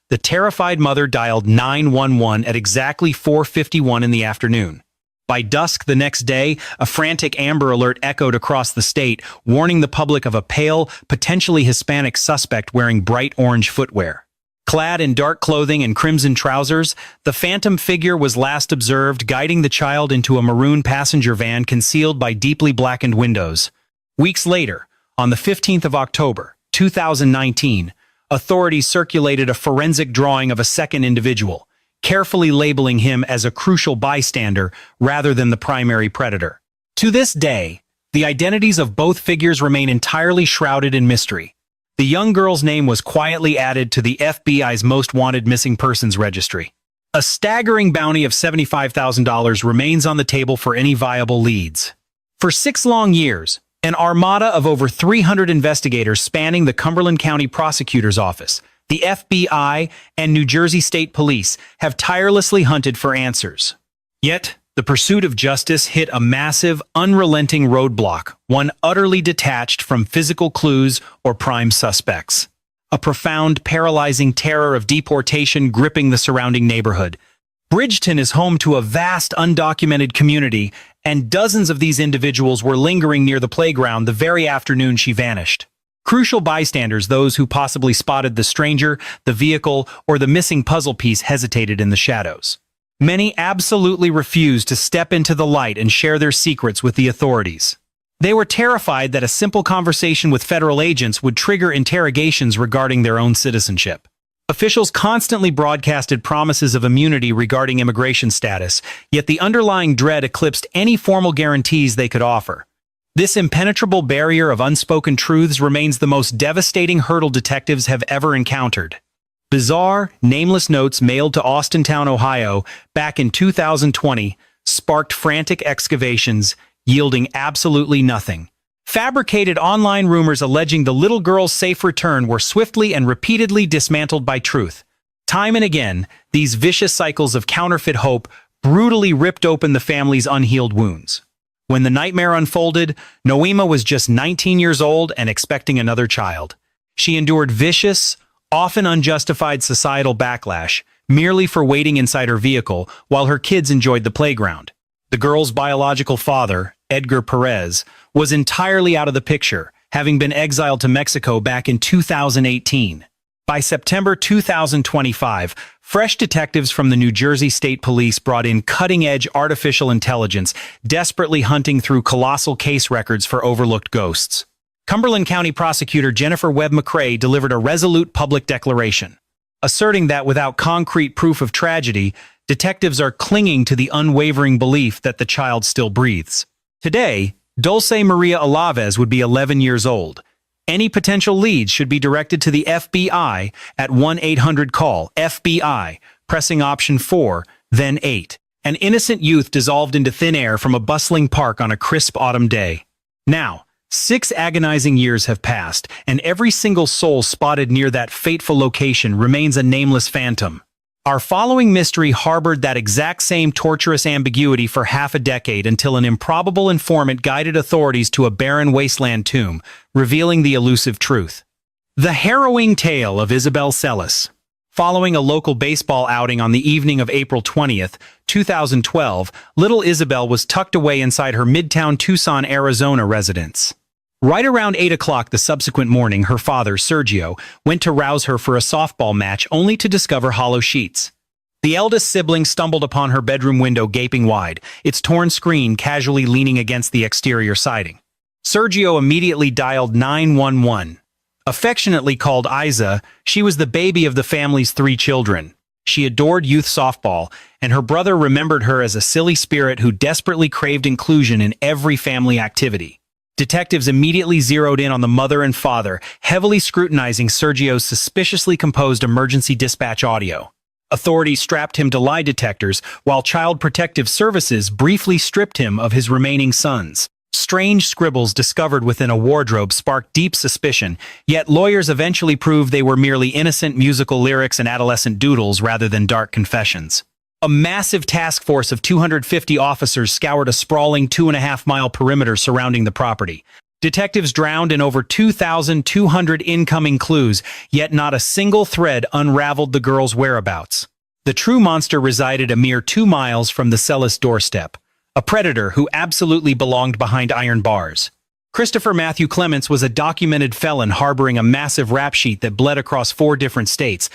The terrified mother dialed 911 at exactly 4:51 in the afternoon. By dusk the next day, a frantic Amber Alert echoed across the state, warning the public of a pale, potentially Hispanic suspect wearing bright orange footwear. Clad in dark clothing and crimson trousers, the phantom figure was last observed guiding the child into a maroon passenger van concealed by deeply blackened windows. Weeks later, on the 15th of October, 2019, authorities circulated a forensic drawing of a second individual, carefully labeling him as a crucial bystander rather than the primary predator. To this day, the identities of both figures remain entirely shrouded in mystery. The young girl's name was quietly added to the FBI's most wanted missing persons registry. A staggering bounty of $75,000 remains on the table for any viable leads. For 6 long years, an armada of over 300 investigators spanning the Cumberland County Prosecutor's Office, the FBI, and New Jersey State Police have tirelessly hunted for answers. Yet, the pursuit of justice hit a massive, unrelenting roadblock, one utterly detached from physical clues or prime suspects. a profound, paralyzing terror of deportation gripping the surrounding neighborhood. Bridgeton is home to a vast, undocumented community, and dozens of these individuals were lingering near the playground the very afternoon she vanished. Crucial bystanders, those who possibly spotted the stranger, the vehicle, or the missing puzzle piece, hesitated in the shadows. Many absolutely refused to step into the light and share their secrets with the authorities. They were terrified that a simple conversation with federal agents would trigger interrogations regarding their own citizenship. Officials constantly broadcasted promises of immunity regarding immigration status, yet the underlying dread eclipsed any formal guarantees they could offer. This impenetrable barrier of unspoken truths remains the most devastating hurdle detectives have ever encountered. Bizarre, nameless notes mailed to Austintown, Ohio, back in 2020, sparked frantic excavations, yielding absolutely nothing. Fabricated online rumors alleging the little girl's safe return were swiftly and repeatedly dismantled by truth. Time and again, these vicious cycles of counterfeit hope brutally ripped open the family's unhealed wounds. When the nightmare unfolded, Noema was just 19 years old and expecting another child. She endured vicious, often unjustified societal backlash merely for waiting inside her vehicle while her kids enjoyed the playground. The girl's biological father, Edgar Perez, was entirely out of the picture, having been exiled to Mexico back in 2018. By September 2025, fresh detectives from the New Jersey State Police brought in cutting-edge artificial intelligence, desperately hunting through colossal case records for overlooked ghosts. Cumberland County Prosecutor Jennifer Webb McCrae delivered a resolute public declaration, asserting that without concrete proof of tragedy, detectives are clinging to the unwavering belief that the child still breathes. Today, Dulce Maria Alaves would be 11 years old. Any potential leads should be directed to the FBI at 1-800-CALL-FBI, pressing option 4, then 8. An innocent youth dissolved into thin air from a bustling park on a crisp autumn day. Now, 6 agonizing years have passed, and every single soul spotted near that fateful location remains a nameless phantom. Our following mystery harbored that exact same torturous ambiguity for half a decade until an improbable informant guided authorities to a barren wasteland tomb, revealing the elusive truth. The harrowing tale of Isabel Celis. Following a local baseball outing on the evening of April 20th, 2012, little Isabel was tucked away inside her Midtown Tucson, Arizona residence. Right around 8 o'clock the subsequent morning, her father, Sergio, went to rouse her for a softball match only to discover hollow sheets. The eldest sibling stumbled upon her bedroom window gaping wide, its torn screen casually leaning against the exterior siding. Sergio immediately dialed 911. Affectionately called Isa, she was the baby of the family's 3 children. She adored youth softball, and her brother remembered her as a silly spirit who desperately craved inclusion in every family activity. Detectives immediately zeroed in on the mother and father, heavily scrutinizing Sergio's suspiciously composed emergency dispatch audio. Authorities strapped him to lie detectors, while Child Protective Services briefly stripped him of his remaining sons. Strange scribbles discovered within a wardrobe sparked deep suspicion, yet lawyers eventually proved they were merely innocent musical lyrics and adolescent doodles rather than dark confessions. A massive task force of 250 officers scoured a sprawling 2.5-mile perimeter surrounding the property. Detectives drowned in over 2,200 incoming clues, yet not a single thread unraveled the girl's whereabouts. The true monster resided a mere 2 miles from the Celis doorstep, a predator who absolutely belonged behind iron bars. Christopher Matthew Clements was a documented felon harboring a massive rap sheet that bled across 4 different states.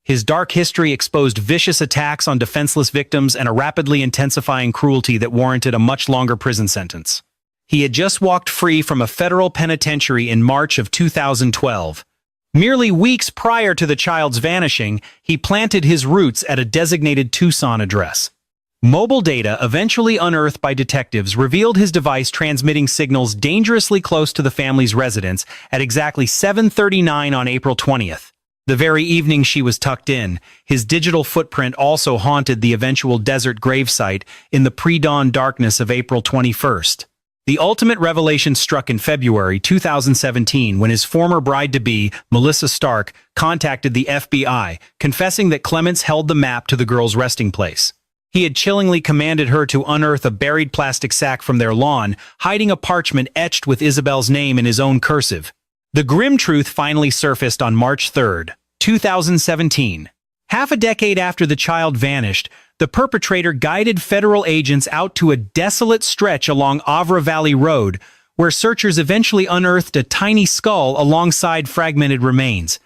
His dark history exposed vicious attacks on defenseless victims and a rapidly intensifying cruelty that warranted a much longer prison sentence. He had just walked free from a federal penitentiary in March of 2012. Merely weeks prior to the child's vanishing, he planted his roots at a designated Tucson address. Mobile data, eventually unearthed by detectives, revealed his device transmitting signals dangerously close to the family's residence at exactly 7:39 on April 20th. The very evening she was tucked in, his digital footprint also haunted the eventual desert gravesite in the pre-dawn darkness of April 21st. The ultimate revelation struck in February 2017 when his former bride-to-be, Melissa Stark, contacted the FBI, confessing that Clements held the map to the girl's resting place. He had chillingly commanded her to unearth a buried plastic sack from their lawn, hiding a parchment etched with Isabel's name in his own cursive. The grim truth finally surfaced on March 3, 2017. Half a decade after the child vanished, the perpetrator guided federal agents out to a desolate stretch along Avra Valley Road, where searchers eventually unearthed a tiny skull alongside fragmented remains.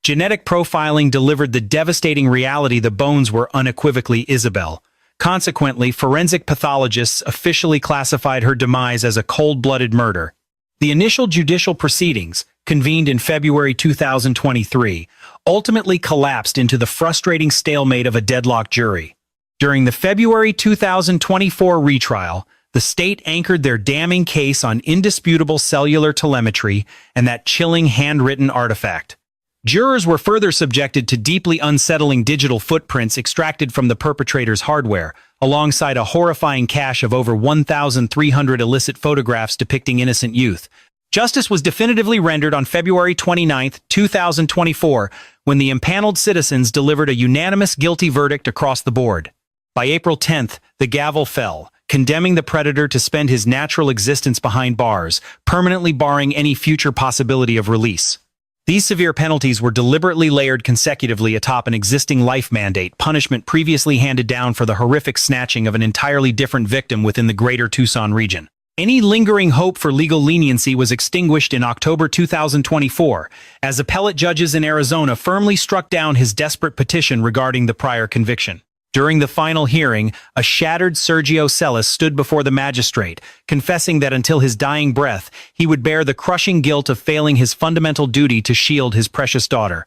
Genetic profiling delivered the devastating reality the bones were unequivocally Isabel. Consequently, forensic pathologists officially classified her demise as a cold-blooded murder. The initial judicial proceedings, convened in February 2023, ultimately collapsed into the frustrating stalemate of a deadlocked jury. During the February 2024 retrial, the state anchored their damning case on indisputable cellular telemetry and that chilling handwritten artifact. Jurors were further subjected to deeply unsettling digital footprints extracted from the perpetrator's hardware, alongside a horrifying cache of over 1,300 illicit photographs depicting innocent youth. Justice was definitively rendered on February 29, 2024, when the impaneled citizens delivered a unanimous guilty verdict across the board. By April 10th, the gavel fell, condemning the predator to spend his natural existence behind bars, permanently barring any future possibility of release. These severe penalties were deliberately layered consecutively atop an existing life mandate, punishment previously handed down for the horrific snatching of an entirely different victim within the greater Tucson region. Any lingering hope for legal leniency was extinguished in October 2024, as appellate judges in Arizona firmly struck down his desperate petition regarding the prior conviction. During the final hearing, a shattered Sergio Celis stood before the magistrate, confessing that until his dying breath, he would bear the crushing guilt of failing his fundamental duty to shield his precious daughter.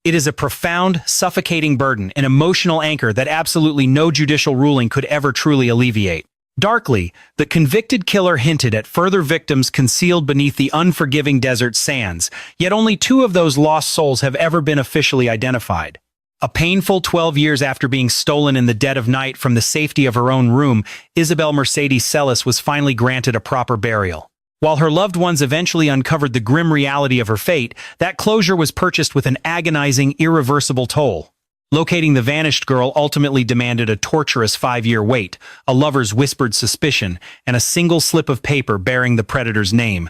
It is a profound, suffocating burden, an emotional anchor that absolutely no judicial ruling could ever truly alleviate. Darkly, the convicted killer hinted at further victims concealed beneath the unforgiving desert sands, yet only 2 of those lost souls have ever been officially identified. A painful 12 years after being stolen in the dead of night from the safety of her own room, Isabel Mercedes Celis was finally granted a proper burial. While her loved ones eventually uncovered the grim reality of her fate, that closure was purchased with an agonizing, irreversible toll. Locating the vanished girl ultimately demanded a torturous 5-year wait, a lover's whispered suspicion, and a single slip of paper bearing the predator's name.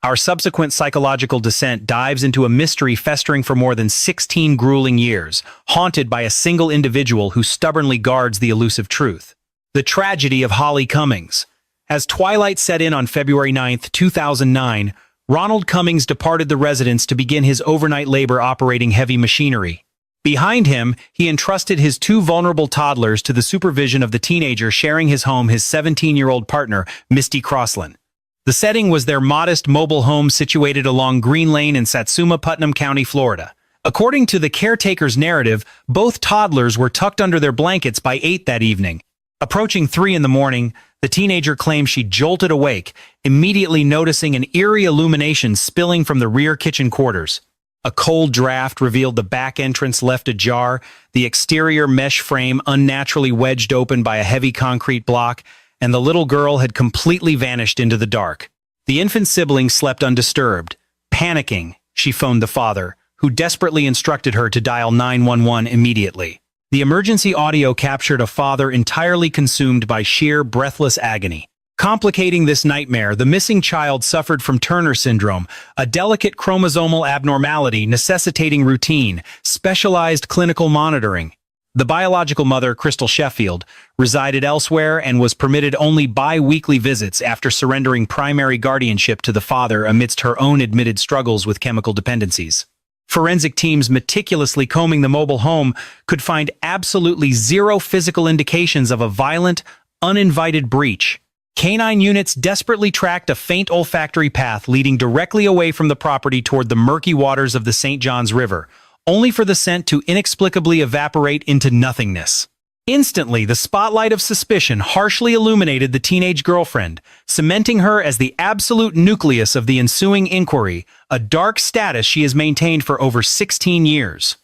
Our subsequent psychological descent dives into a mystery festering for more than 16 grueling years, haunted by a single individual who stubbornly guards the elusive truth. The tragedy of Holly Cummings. As twilight set in on February 9, 2009, Ronald Cummings departed the residence to begin his overnight labor operating heavy machinery. Behind him, he entrusted his 2 vulnerable toddlers to the supervision of the teenager sharing his home, his 17-year-old partner, Misty Crossland. The setting was their modest mobile home situated along Green Lane in Satsuma, Putnam County, Florida. According to the caretaker's narrative, both toddlers were tucked under their blankets by 8 that evening. Approaching 3 in the morning, the teenager claimed she jolted awake, immediately noticing an eerie illumination spilling from the rear kitchen quarters. A cold draft revealed the back entrance left ajar, the exterior mesh frame unnaturally wedged open by a heavy concrete block, and the little girl had completely vanished into the dark. The infant sibling slept undisturbed. Panicking, she phoned the father, who desperately instructed her to dial 911 immediately. The emergency audio captured a father entirely consumed by sheer, breathless agony. Complicating this nightmare, the missing child suffered from Turner syndrome, a delicate chromosomal abnormality necessitating routine, specialized clinical monitoring. The biological mother, Crystal Sheffield, resided elsewhere and was permitted only bi-weekly visits after surrendering primary guardianship to the father amidst her own admitted struggles with chemical dependencies. Forensic teams meticulously combing the mobile home could find absolutely 0 physical indications of a violent, uninvited breach. Canine units desperately tracked a faint olfactory path leading directly away from the property toward the murky waters of the St. Johns River, only for the scent to inexplicably evaporate into nothingness. Instantly, the spotlight of suspicion harshly illuminated the teenage girlfriend, cementing her as the absolute nucleus of the ensuing inquiry, a dark status she has maintained for over 16 years.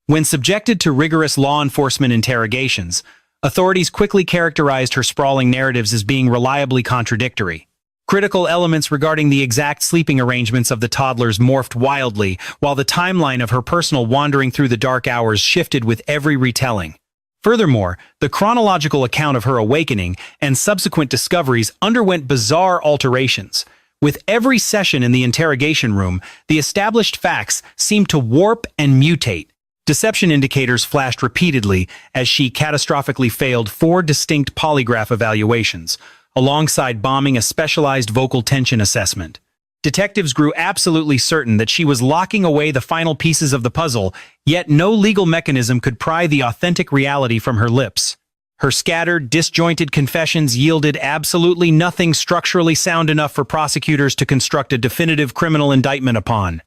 When subjected to rigorous law enforcement interrogations, authorities quickly characterized her sprawling narratives as being reliably contradictory. Critical elements regarding the exact sleeping arrangements of the toddlers morphed wildly, while the timeline of her personal wandering through the dark hours shifted with every retelling. Furthermore, the chronological account of her awakening and subsequent discoveries underwent bizarre alterations, With every session in the interrogation room, the established facts seemed to warp and mutate. Deception indicators flashed repeatedly as she catastrophically failed 4 distinct polygraph evaluations, alongside bombing a specialized vocal tension assessment. Detectives grew absolutely certain that she was locking away the final pieces of the puzzle, yet no legal mechanism could pry the authentic reality from her lips. Her scattered, disjointed confessions yielded absolutely nothing structurally sound enough for prosecutors to construct a definitive criminal indictment upon.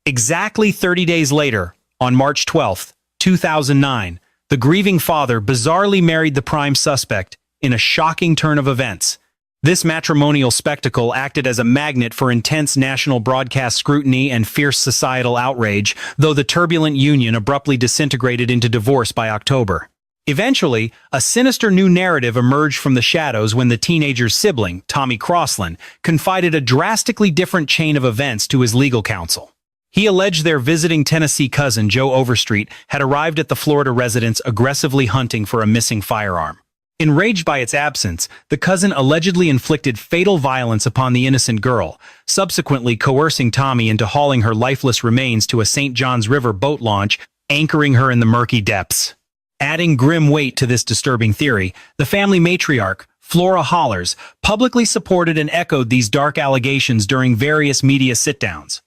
Exactly 30 days later, on March 12, 2009, the grieving father bizarrely married the prime suspect in a shocking turn of events. This matrimonial spectacle acted as a magnet for intense national broadcast scrutiny and fierce societal outrage, though the turbulent union abruptly disintegrated into divorce by October. Eventually, a sinister new narrative emerged from the shadows when the teenager's sibling, Tommy Crossland, confided a drastically different chain of events to his legal counsel. He alleged their visiting Tennessee cousin, Joe Overstreet, had arrived at the Florida residence aggressively hunting for a missing firearm. Enraged by its absence, the cousin allegedly inflicted fatal violence upon the innocent girl, subsequently coercing Tommy into hauling her lifeless remains to a St. Johns River boat launch, anchoring her in the murky depths. Adding grim weight to this disturbing theory, the family matriarch, Flora Hollers, publicly supported and echoed these dark allegations during various media sit-downs.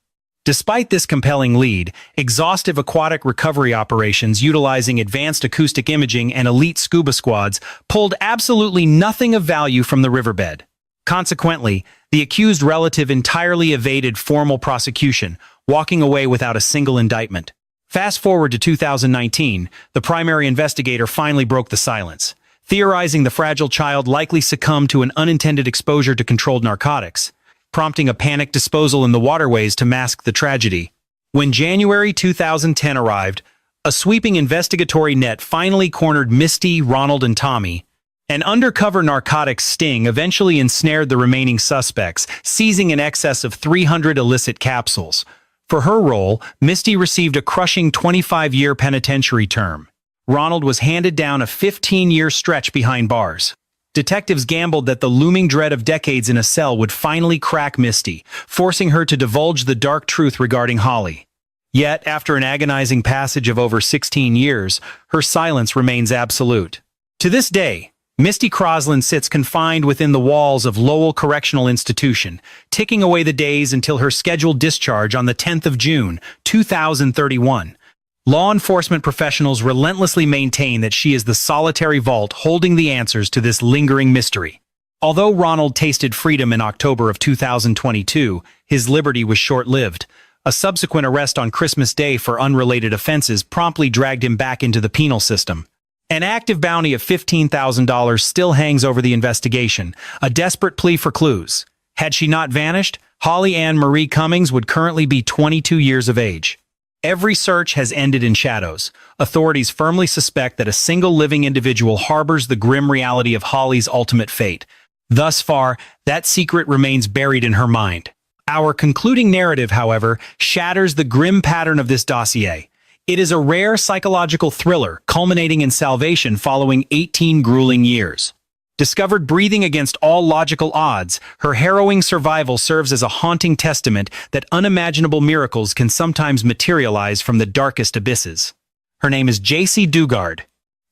Despite this compelling lead, exhaustive aquatic recovery operations utilizing advanced acoustic imaging and elite scuba squads pulled absolutely nothing of value from the riverbed. Consequently, the accused relative entirely evaded formal prosecution, walking away without a single indictment. Fast forward to 2019, the primary investigator finally broke the silence, theorizing the fragile child likely succumbed to an unintended exposure to controlled narcotics, prompting a panicked disposal in the waterways to mask the tragedy. When January 2010 arrived, a sweeping investigatory net finally cornered Misty, Ronald, and Tommy. An undercover narcotics sting eventually ensnared the remaining suspects, seizing in excess of 300 illicit capsules. For her role, Misty received a crushing 25-year penitentiary term. Ronald was handed down a 15-year stretch behind bars. Detectives gambled that the looming dread of decades in a cell would finally crack Misty, forcing her to divulge the dark truth regarding Holly. Yet, after an agonizing passage of over 16 years, her silence remains absolute. To this day, Misty Crossland sits confined within the walls of Lowell Correctional Institution, ticking away the days until her scheduled discharge on the 10th of June, 2031. Law enforcement professionals relentlessly maintain that she is the solitary vault holding the answers to this lingering mystery. Although Ronald tasted freedom in October of 2022, his liberty was short-lived. A subsequent arrest on Christmas Day for unrelated offenses promptly dragged him back into the penal system. An active bounty of $15,000 still hangs over the investigation, a desperate plea for clues. Had she not vanished, Holly Ann Marie Cummings would currently be 22 years of age. Every search has ended in shadows. Authorities firmly suspect that a single living individual harbors the grim reality of Holly's ultimate fate. Thus far, that secret remains buried in her mind. Our concluding narrative, however, shatters the grim pattern of this dossier. It is a rare psychological thriller, culminating in salvation following 18 grueling years. Discovered breathing against all logical odds, her harrowing survival serves as a haunting testament that unimaginable miracles can sometimes materialize from the darkest abysses. Her name is J.C. Dugard.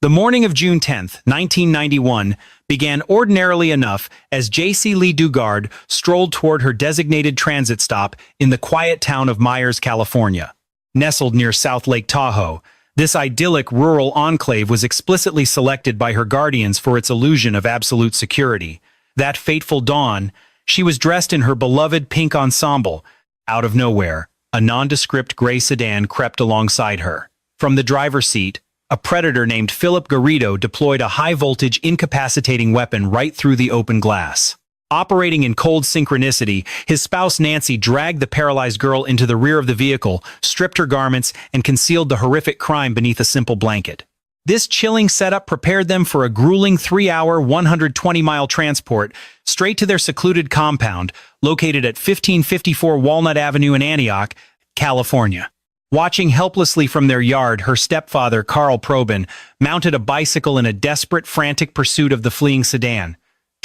The morning of June 10, 1991, began ordinarily enough as J.C. Lee Dugard strolled toward her designated transit stop in the quiet town of Myers, California. Nestled near South Lake Tahoe, this idyllic rural enclave was explicitly selected by her guardians for its illusion of absolute security. That fateful dawn, she was dressed in her beloved pink ensemble. Out of nowhere, a nondescript gray sedan crept alongside her. From the driver's seat, a predator named Philip Garrido deployed a high-voltage incapacitating weapon right through the open glass. Operating in cold synchronicity, his spouse Nancy dragged the paralyzed girl into the rear of the vehicle, stripped her garments, and concealed the horrific crime beneath a simple blanket. This chilling setup prepared them for a grueling 3-hour, 120-mile transport straight to their secluded compound, located at 1554 Walnut Avenue in Antioch, California. Watching helplessly from their yard, her stepfather, Carl Probin, mounted a bicycle in a desperate, frantic pursuit of the fleeing sedan.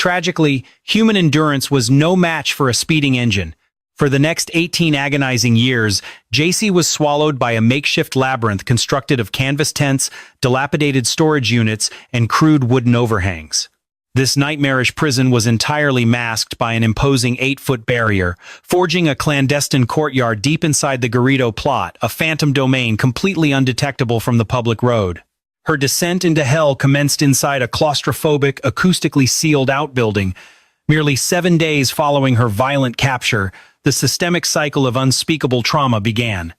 Tragically, human endurance was no match for a speeding engine. For the next 18 agonizing years, JC was swallowed by a makeshift labyrinth constructed of canvas tents, dilapidated storage units, and crude wooden overhangs. This nightmarish prison was entirely masked by an imposing 8-foot barrier, forging a clandestine courtyard deep inside the Garrido plot, a phantom domain completely undetectable from the public road. Her descent into hell commenced inside a claustrophobic, acoustically sealed outbuilding. Merely 7 days following her violent capture, the systemic cycle of unspeakable trauma began.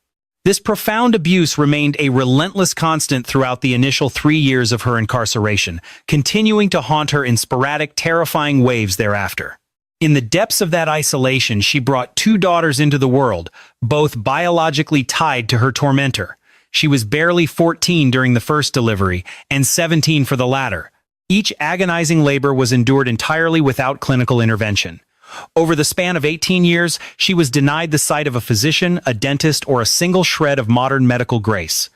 This profound abuse remained a relentless constant throughout the initial 3 years of her incarceration, continuing to haunt her in sporadic, terrifying waves thereafter. In the depths of that isolation, she brought 2 daughters into the world, both biologically tied to her tormentor. She was barely 14 during the first delivery, and 17 for the latter. Each agonizing labor was endured entirely without clinical intervention. Over the span of 18 years, she was denied the sight of a physician, a dentist, or a single shred of modern medical grace.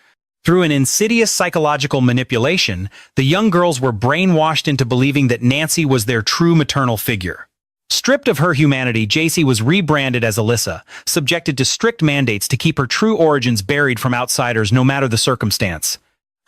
Through an insidious psychological manipulation, the young girls were brainwashed into believing that Nancy was their true maternal figure. Stripped of her humanity, JC was rebranded as Alyssa, subjected to strict mandates to keep her true origins buried from outsiders no matter the circumstance.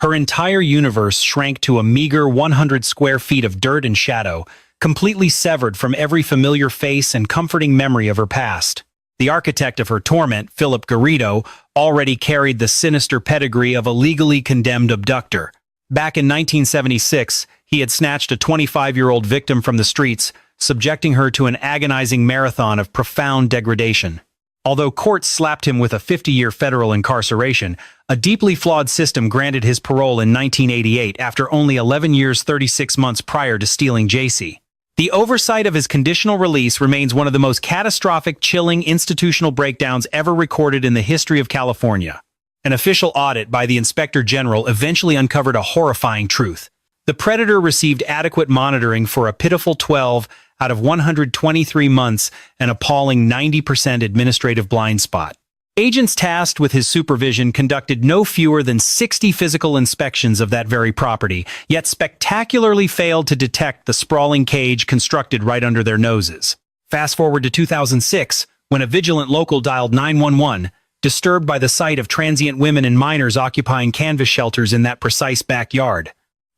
Her entire universe shrank to a meager 100 square feet of dirt and shadow, completely severed from every familiar face and comforting memory of her past. The architect of her torment, Philip Garrido, already carried the sinister pedigree of a legally condemned abductor. Back in 1976, he had snatched a 25-year-old victim from the streets, subjecting her to an agonizing marathon of profound degradation. Although courts slapped him with a 50-year federal incarceration, a deeply flawed system granted his parole in 1988 after only 11 years 36 months prior to stealing JC. The oversight of his conditional release remains one of the most catastrophic, chilling institutional breakdowns ever recorded in the history of California. An official audit by the Inspector General eventually uncovered a horrifying truth. The predator received adequate monitoring for a pitiful 12 out of 123 months, an appalling 90% administrative blind spot. Agents tasked with his supervision conducted no fewer than 60 physical inspections of that very property, yet spectacularly failed to detect the sprawling cage constructed right under their noses. Fast forward to 2006, when a vigilant local dialed 911, disturbed by the sight of transient women and minors occupying canvas shelters in that precise backyard.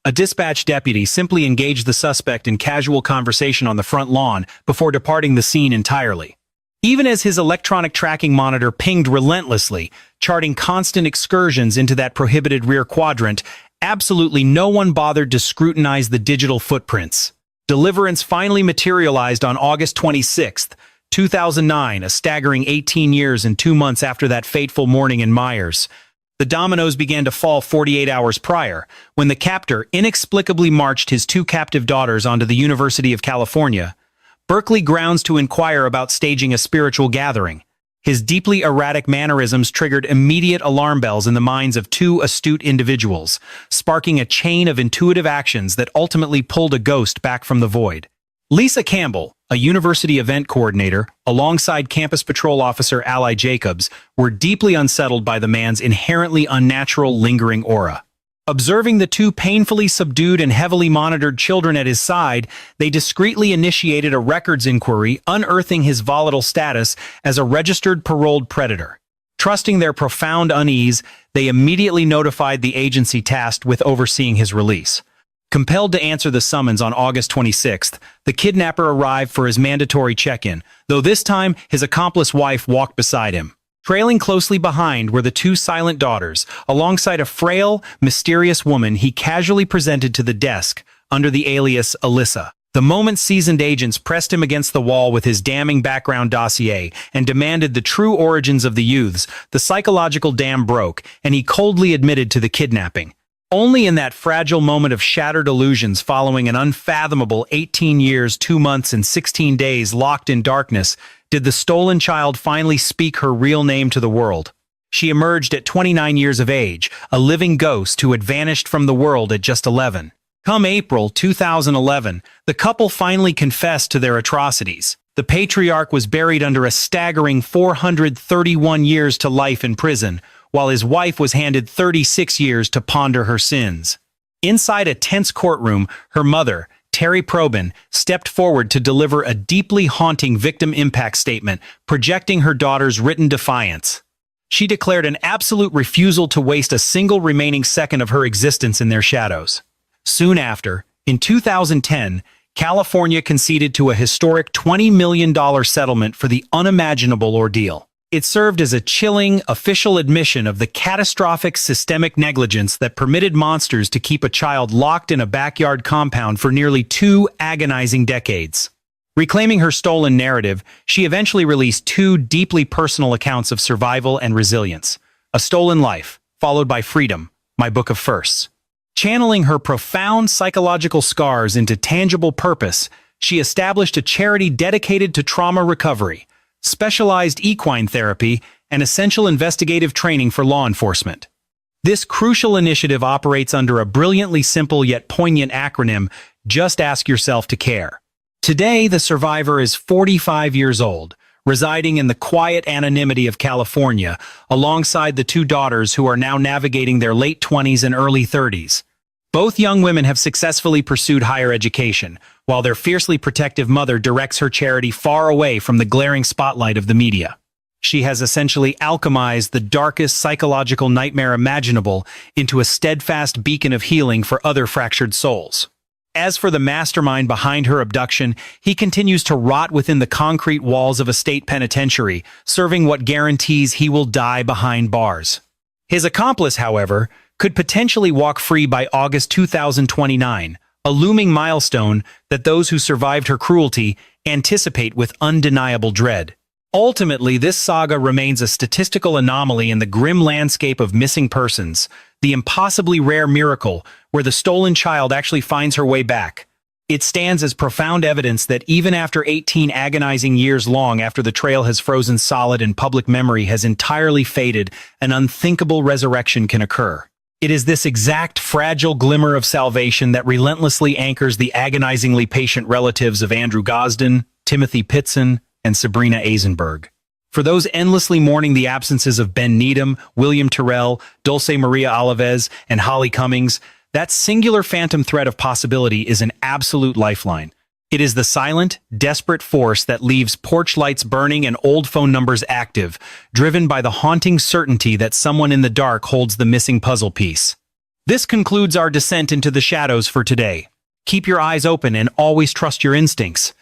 A dispatch deputy simply engaged the suspect in casual conversation on the front lawn before departing the scene entirely. Even as his electronic tracking monitor pinged relentlessly, charting constant excursions into that prohibited rear quadrant, absolutely no one bothered to scrutinize the digital footprints. Deliverance finally materialized on August 26, 2009, a staggering 18 years and 2 months after that fateful morning in Myers. The dominoes began to fall 48 hours prior, when the captor inexplicably marched his 2 captive daughters onto the University of California, Berkeley grounds to inquire about staging a spiritual gathering. His deeply erratic mannerisms triggered immediate alarm bells in the minds of 2 astute individuals, sparking a chain of intuitive actions that ultimately pulled a ghost back from the void. Lisa Campbell, a university event coordinator, alongside campus patrol officer Ally Jacobs, were deeply unsettled by the man's inherently unnatural, lingering aura. Observing the 2 painfully subdued and heavily monitored children at his side, they discreetly initiated a records inquiry, unearthing his volatile status as a registered paroled predator. Trusting their profound unease, they immediately notified the agency tasked with overseeing his release. Compelled to answer the summons on August 26th, the kidnapper arrived for his mandatory check-in, though this time his accomplice wife walked beside him. Trailing closely behind were the 2 silent daughters, alongside a frail, mysterious woman he casually presented to the desk under the alias Alyssa. The moment seasoned agents pressed him against the wall with his damning background dossier and demanded the true origins of the youths, the psychological dam broke, and he coldly admitted to the kidnapping. Only in that fragile moment of shattered illusions following an unfathomable 18 years, 2 months, and 16 days locked in darkness did the stolen child finally speak her real name to the world. She emerged at 29 years of age, a living ghost who had vanished from the world at just 11. Come April 2011, the couple finally confessed to their atrocities. The patriarch was buried under a staggering 431 years to life in prison, while his wife was handed 36 years to ponder her sins. Inside a tense courtroom, her mother, Terry Probin, stepped forward to deliver a deeply haunting victim impact statement, projecting her daughter's written defiance. She declared an absolute refusal to waste a single remaining second of her existence in their shadows. Soon after, in 2010, California conceded to a historic $20 million settlement for the unimaginable ordeal. It served as a chilling, official admission of the catastrophic systemic negligence that permitted monsters to keep a child locked in a backyard compound for nearly 2 agonizing decades. Reclaiming her stolen narrative, she eventually released 2 deeply personal accounts of survival and resilience: A Stolen Life, followed by Freedom, My Book of Firsts. Channeling her profound psychological scars into tangible purpose, she established a charity dedicated to trauma recovery, specialized equine therapy, and essential investigative training for law enforcement. This crucial initiative operates under a brilliantly simple yet poignant acronym: Just Ask Yourself to Care. Today, the survivor is 45 years old, residing in the quiet anonymity of California, alongside the 2 daughters who are now navigating their late 20s and early 30s. Both young women have successfully pursued higher education, while their fiercely protective mother directs her charity far away from the glaring spotlight of the media. She has essentially alchemized the darkest psychological nightmare imaginable into a steadfast beacon of healing for other fractured souls. As for the mastermind behind her abduction, he continues to rot within the concrete walls of a state penitentiary, serving what guarantees he will die behind bars. His accomplice, however, could potentially walk free by August 2029, a looming milestone that those who survived her cruelty anticipate with undeniable dread. Ultimately, this saga remains a statistical anomaly in the grim landscape of missing persons, the impossibly rare miracle where the stolen child actually finds her way back. It stands as profound evidence that even after 18 agonizing years long after the trail has frozen solid and public memory has entirely faded, an unthinkable resurrection can occur. It is this exact fragile glimmer of salvation that relentlessly anchors the agonizingly patient relatives of Andrew Gosden, Timothy Pitson, and Sabrina Eisenberg. For those endlessly mourning the absences of Ben Needham, William Terrell, Dulce Maria Alaves, and Holly Cummings, that singular phantom thread of possibility is an absolute lifeline. It is the silent, desperate force that leaves porch lights burning and old phone numbers active, driven by the haunting certainty that someone in the dark holds the missing puzzle piece. This concludes our descent into the shadows for today. Keep your eyes open and always trust your instincts.